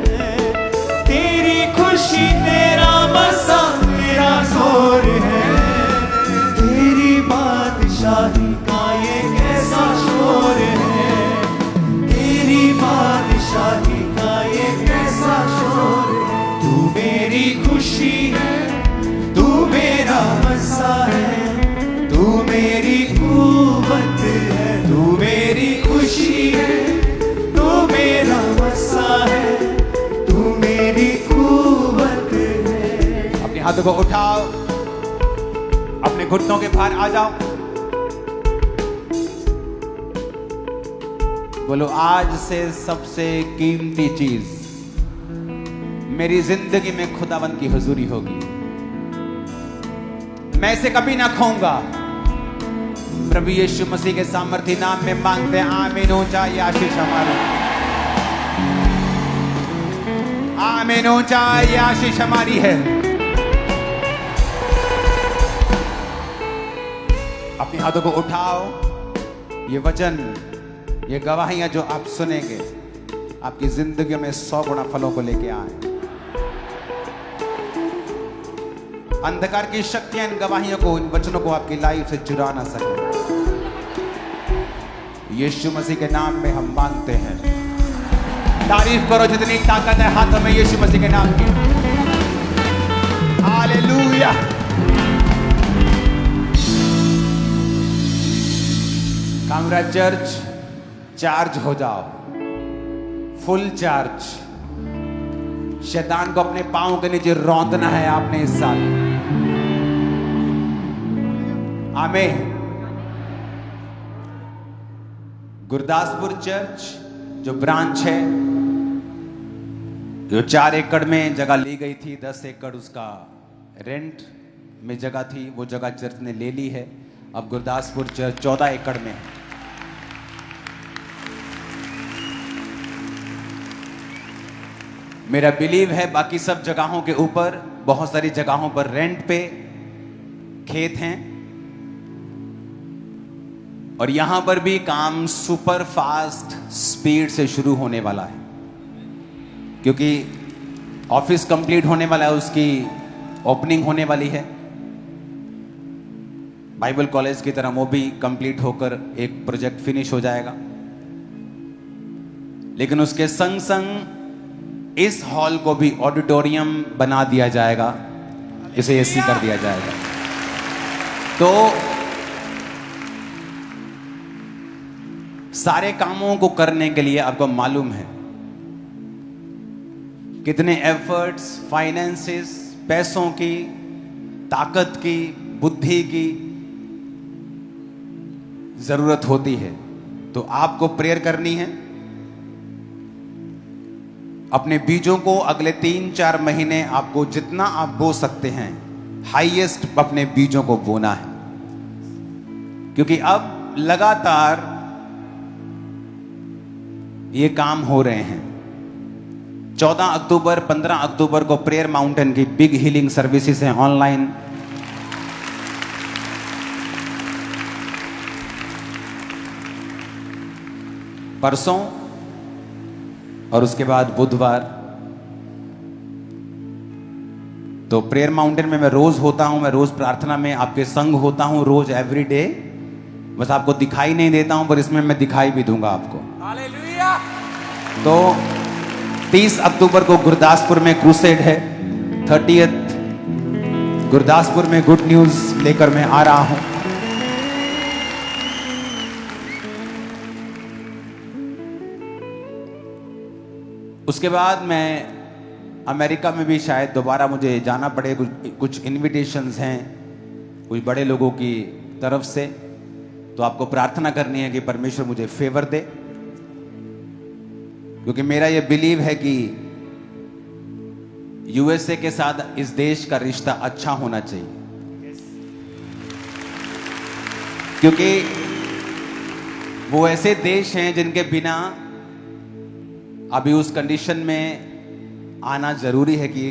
तेरी खुशी तेरा मज़ा मेरा जोर है, तेरी बादशाही का ये कैसा शोर है, तेरी बादशाही का ये कैसा शोर है। तू मेरी खुशी है, तू मेरा मज़ा है, तू मेरी कुव्वत है, तू मेरी खुशी है, तू मेरा मज़ा है, तू मेरी कुव्वत है। अपने हाथों को उठाओ, अपने घुटनों के बाहर आ जाओ। बोलो, आज से सबसे कीमती चीज मेरी जिंदगी में खुदावंद की हुजूरी होगी। मैं इसे कभी ना खोऊंगा। प्रभु यीशु मसीह के सामर्थी नाम में मांगते हैं, आमीन हो जाए। आशीष हमारी, आमीन हो जाए। आशीष हमारी है। अपने हाथों को उठाओ। ये वचन, ये गवाहियां जो आप सुनेंगे, आपकी जिंदगी में 100 गुना फलों को लेके आए। अंधकार की शक्तियां इन गवाहियों को, इन वचनों को आपकी लाइफ से चुरा ना सके। यीशु मसीह के नाम में हम मांगते हैं। तारीफ करो जितनी ताकत है हाथों में यीशु मसीह के नाम की। हालेलुया। कामरा चर्च, चार्ज हो जाओ, फुल चार्ज। शैतान को अपने पांव के नीचे रौंदना है आपने इस साल। आमीन। गुरदासपुर चर्च जो ब्रांच है, जो 4 एकड़ में जगह ली गई थी, 10 एकड़ उसका रेंट में जगह थी, वो जगह चर्च ने ले ली है। अब गुरदासपुर चर्च 14 एकड़ में है। मेरा बिलीव है बाकी सब जगहों के ऊपर, बहुत सारी जगहों पर रेंट पे खेत हैं, और यहां पर भी काम सुपर फास्ट स्पीड से शुरू होने वाला है, क्योंकि ऑफिस कंप्लीट होने वाला है, उसकी ओपनिंग होने वाली है। बाइबल कॉलेज की तरह वो भी कंप्लीट होकर एक प्रोजेक्ट फिनिश हो जाएगा। लेकिन उसके संग संग इस हॉल को भी ऑडिटोरियम बना दिया जाएगा, इसे एसी कर दिया जाएगा। तो सारे कामों को करने के लिए आपको मालूम है कितने एफर्ट्स, फाइनेंसेस, पैसों की, ताकत की, बुद्धि की जरूरत होती है। तो आपको प्रेयर करनी है, अपने बीजों को अगले 3-4 महीने आपको जितना आप बो सकते हैं हाईएस्ट अपने बीजों को बोना है, क्योंकि अब लगातार ये काम हो रहे हैं। 14 अक्टूबर 15 अक्टूबर को प्रेयर माउंटेन की बिग हीलिंग सर्विसेज हैं ऑनलाइन। परसों और उसके बाद बुधवार। तो प्रेयर माउंटेन में मैं रोज होता हूं, मैं रोज प्रार्थना में आपके संग होता हूं, रोज एवरी डे। बस आपको दिखाई नहीं देता हूं, पर इसमें मैं दिखाई भी दूंगा आपको। हालेलुया। तो 30 अक्टूबर को गुरदासपुर में क्रूसेड है, 30th गुरदासपुर में गुड न्यूज लेकर मैं आ रहा हूं। उसके बाद मैं अमेरिका में भी शायद दोबारा मुझे जाना पड़े, कुछ इनविटेशंस हैं कुछ बड़े लोगों की तरफ से। तो आपको प्रार्थना करनी है कि परमेश्वर मुझे फेवर दे, क्योंकि मेरा यह बिलीव है कि यूएसए के साथ इस देश का रिश्ता अच्छा होना चाहिए, क्योंकि वो ऐसे देश हैं जिनके बिना अभी उस कंडीशन में आना जरूरी है कि,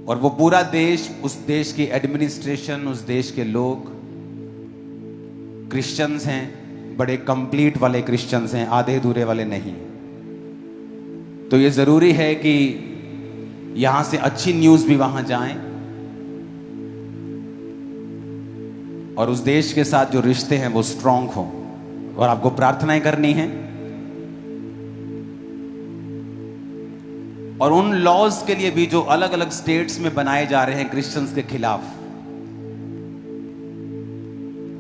और वो पूरा देश, उस देश की एडमिनिस्ट्रेशन, उस देश के लोग क्रिश्चियंस हैं, बड़े कंप्लीट वाले क्रिश्चियंस हैं, आधे अधूरे वाले नहीं। तो ये जरूरी है कि यहां से अच्छी न्यूज भी वहां जाए, और उस देश के साथ जो रिश्ते हैं वो स्ट्रांग हो। और आपको प्रार्थनाएं करनी है, और उन लॉज के लिए भी जो अलग अलग स्टेट्स में बनाए जा रहे हैं क्रिश्चियंस के खिलाफ।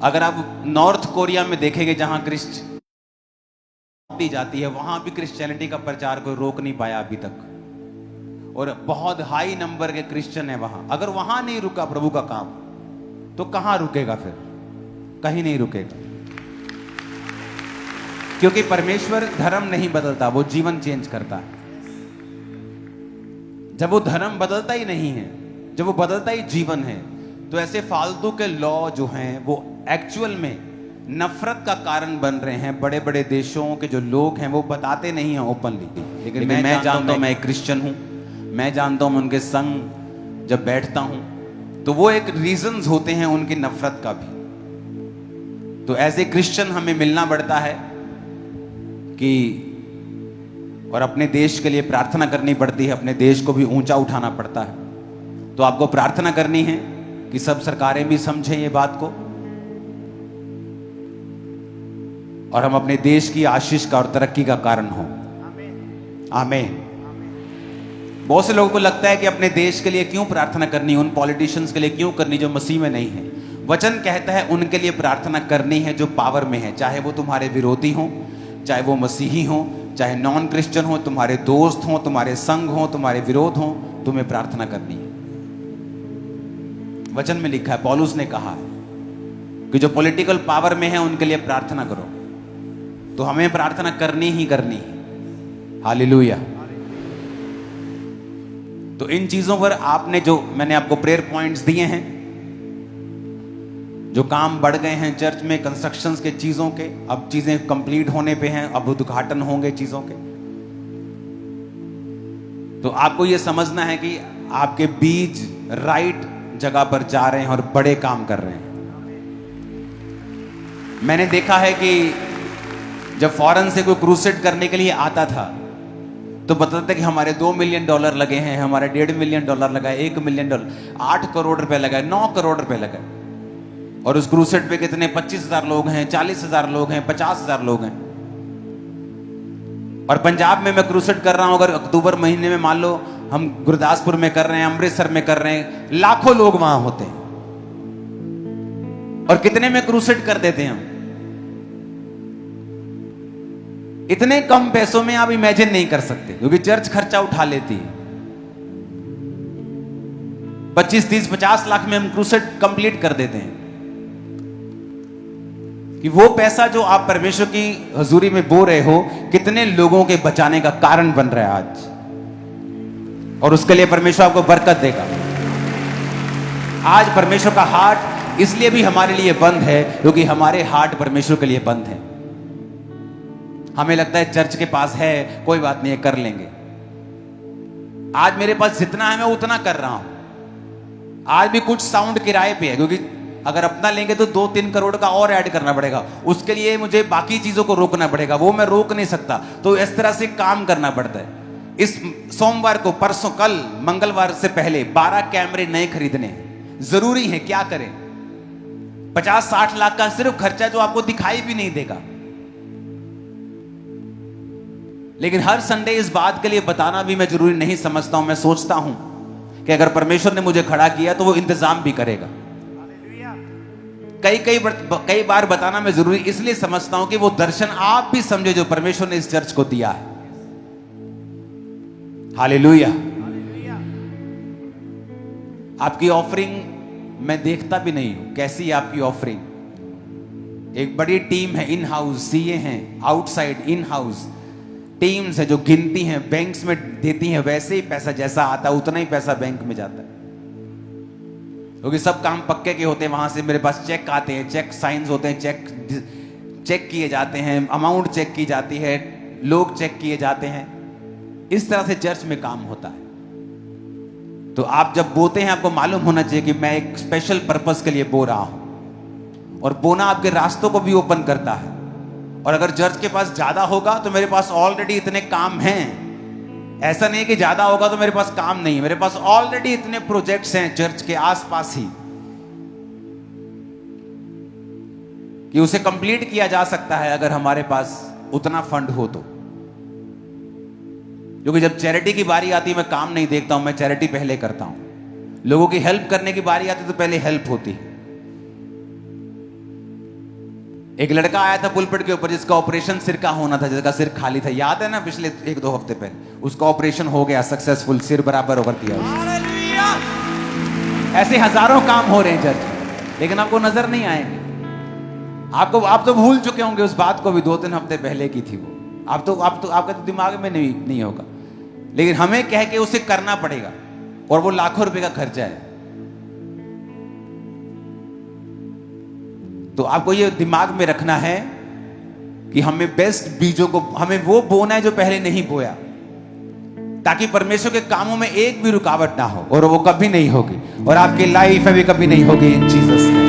अगर आप नॉर्थ कोरिया में देखेंगे जहां दी जाती है, वहां भी क्रिश्चियनिटी का प्रचार कोई रोक नहीं पाया अभी तक, और बहुत हाई नंबर के क्रिश्चियन है वहां। अगर वहां नहीं रुका प्रभु का काम, तो कहां रुकेगा फिर? कहीं नहीं रुकेगा, क्योंकि परमेश्वर धर्म नहीं बदलता, वो जीवन चेंज करता है। जब वो धर्म बदलता ही नहीं है, जब वो बदलता ही जीवन है, तो ऐसे फालतू के लॉ जो हैं वो एक्चुअल में नफरत का कारण बन रहे हैं। बड़े बड़े देशों के जो लोग हैं वो बताते नहीं हैं ओपनली, लेकिन मैं जानता हूं, मैं एक क्रिश्चियन हूं, मैं जानता हूं, उनके संग जब बैठता हूं तो वो एक रीजंस होते हैं उनकी नफरत का भी। तो एज ए क्रिश्चियन हमें मिलना पड़ता है कि, और अपने देश के लिए प्रार्थना करनी पड़ती है, अपने देश को भी ऊंचा उठाना पड़ता है। तो आपको प्रार्थना करनी है कि सब सरकारें भी समझें ये बात को, और हम अपने देश की आशीष का और तरक्की का कारण हो। आमीन। बहुत से लोगों को लगता है कि अपने देश के लिए क्यों प्रार्थना करनी, उन पॉलिटिशियंस के लिए क्यों करनी जो मसीह में नहीं है। वचन कहता है उनके लिए प्रार्थना करनी है जो पावर में है, चाहे वो तुम्हारे विरोधी हों, चाहे वो मसीही हों, चाहे नॉन क्रिश्चियन हो, तुम्हारे दोस्त हों, तुम्हारे संग हों, तुम्हारे विरोध हों, तुम्हें प्रार्थना करनी है। वचन में लिखा है, पौलुस ने कहा है कि जो पॉलिटिकल पावर में है उनके लिए प्रार्थना करो। तो हमें प्रार्थना करनी ही करनी है। हालेलुया। तो इन चीजों पर आपने, जो मैंने आपको प्रेयर पॉइंट्स दिए हैं, जो काम बढ़ गए हैं चर्च में कंस्ट्रक्शंस के चीजों के, अब चीजें कंप्लीट होने पे हैं, अब उद्घाटन होंगे चीजों के। तो आपको यह समझना है कि आपके बीज राइट जगह पर जा रहे हैं और बड़े काम कर रहे हैं। मैंने देखा है कि जब फॉरेन से कोई क्रूसेड करने के लिए आता था तो बताते कि हमारे $2 मिलियन लगे हैं, हमारे $1.5 मिलियन लगा है, $1 मिलियन, 8 करोड़ रुपए लगा है, 9 करोड़ रुपए लगा है। और उस क्रूसेड पे कितने 25,000 लोग हैं, 40,000 लोग हैं, 50,000 लोग हैं। और पंजाब में मैं क्रूसेड कर रहा हूं, अगर अक्टूबर महीने में मान लो हम गुरदासपुर में कर रहे हैं, अमृतसर में कर रहे हैं, लाखों लोग वहां होते हैं। और कितने में क्रूसेड कर देते हैं हम? इतने कम पैसों में आप इमेजिन नहीं कर सकते, क्योंकि चर्च खर्चा उठा लेती है। 25, 30, 50 लाख में हम क्रूसेड कंप्लीट कर देते हैं। कि वो पैसा जो आप परमेश्वर की हजूरी में बो रहे हो, कितने लोगों के बचाने का कारण बन रहा है आज, और उसके लिए परमेश्वर आपको बरकत देगा। आज परमेश्वर का हार्ट इसलिए भी हमारे लिए बंद है क्योंकि हमारे हार्ट परमेश्वर के लिए बंद है। हमें लगता है चर्च के पास है, कोई बात नहीं है, कर लेंगे। आज मेरे पास जितना है मैं उतना कर रहा हूं। आज भी कुछ साउंड किराए पे है, क्योंकि अगर अपना लेंगे तो 2-3 करोड़ का और ऐड करना पड़ेगा, उसके लिए मुझे बाकी चीजों को रोकना पड़ेगा, वो मैं रोक नहीं सकता। तो इस तरह से काम करना पड़ता है। इस सोमवार को, परसों, कल मंगलवार से पहले 12 कैमरे नए खरीदने जरूरी है। क्या करें? 50-60 लाख का सिर्फ खर्चा जो आपको दिखाई भी नहीं देगा। लेकिन हर संडे इस बात के लिए बताना भी मैं जरूरी नहीं समझता हूं। मैं सोचता हूं कि अगर परमेश्वर ने मुझे खड़ा किया तो वो इंतजाम भी करेगा। कई बार बताना मैं जरूरी इसलिए समझता हूं कि वो दर्शन आप भी समझे जो परमेश्वर ने इस चर्च को दिया है। हालेलुया। आपकी ऑफरिंग मैं देखता भी नहीं हूं, कैसी है आपकी ऑफरिंग। एक बड़ी टीम है, इन हाउस सीए हैं, आउटसाइड इन हाउस टीम्स है जो गिनती हैं, बैंक्स में देती हैं, वैसे ही पैसा जैसा आता है उतना ही पैसा बैंक में जाता है, क्योंकि सब काम पक्के के होते हैं। वहां से मेरे पास चेक आते हैं, चेक साइंस होते हैं, चेक किए जाते हैं, अमाउंट चेक की जाती है, लोग चेक किए जाते हैं। इस तरह से चर्च में काम होता है। तो आप जब बोते हैं, आपको मालूम होना चाहिए कि मैं एक स्पेशल पर्पस के लिए बो रहा हूं, और बोना आपके रास्तों को भी ओपन करता है। और अगर चर्च के पास ज्यादा होगा तो मेरे पास ऑलरेडी इतने काम हैं। ऐसा नहीं कि ज्यादा होगा तो मेरे पास काम नहीं है, मेरे पास ऑलरेडी इतने प्रोजेक्ट्स हैं चर्च के आसपास ही कि उसे कंप्लीट किया जा सकता है अगर हमारे पास उतना फंड हो तो। क्योंकि जब चैरिटी की बारी आती है मैं काम नहीं देखता हूं, मैं चैरिटी पहले करता हूं। लोगों की हेल्प करने की बारी आती तो पहले हेल्प होती है। एक लड़का आया था पुलपिट के ऊपर जिसका ऑपरेशन सिर का होना था, जिसका सिर खाली था, याद है ना? पिछले 1-2 हफ्ते पहले उसका ऑपरेशन हो गया सक्सेसफुल, सिर बराबर होकर दिया उसने। ऐसे हजारों काम हो रहे हैं चर्च में, लेकिन आपको नजर नहीं आएंगे। आप तो भूल चुके होंगे उस बात को भी, 2-3 हफ्ते पहले की थी वो। आप तो आपके तो दिमाग में नहीं होगा, लेकिन हमें कह के उसे करना पड़ेगा, और वो लाखों रुपए का खर्चा है। तो आपको ये दिमाग में रखना है कि हमें बेस्ट बीजों को हमें वो बोना है जो पहले नहीं बोया, ताकि परमेश्वर के कामों में एक भी रुकावट ना हो, और वो कभी नहीं होगी, और आपकी लाइफ में भी कभी नहीं होगी इन जीसस ने।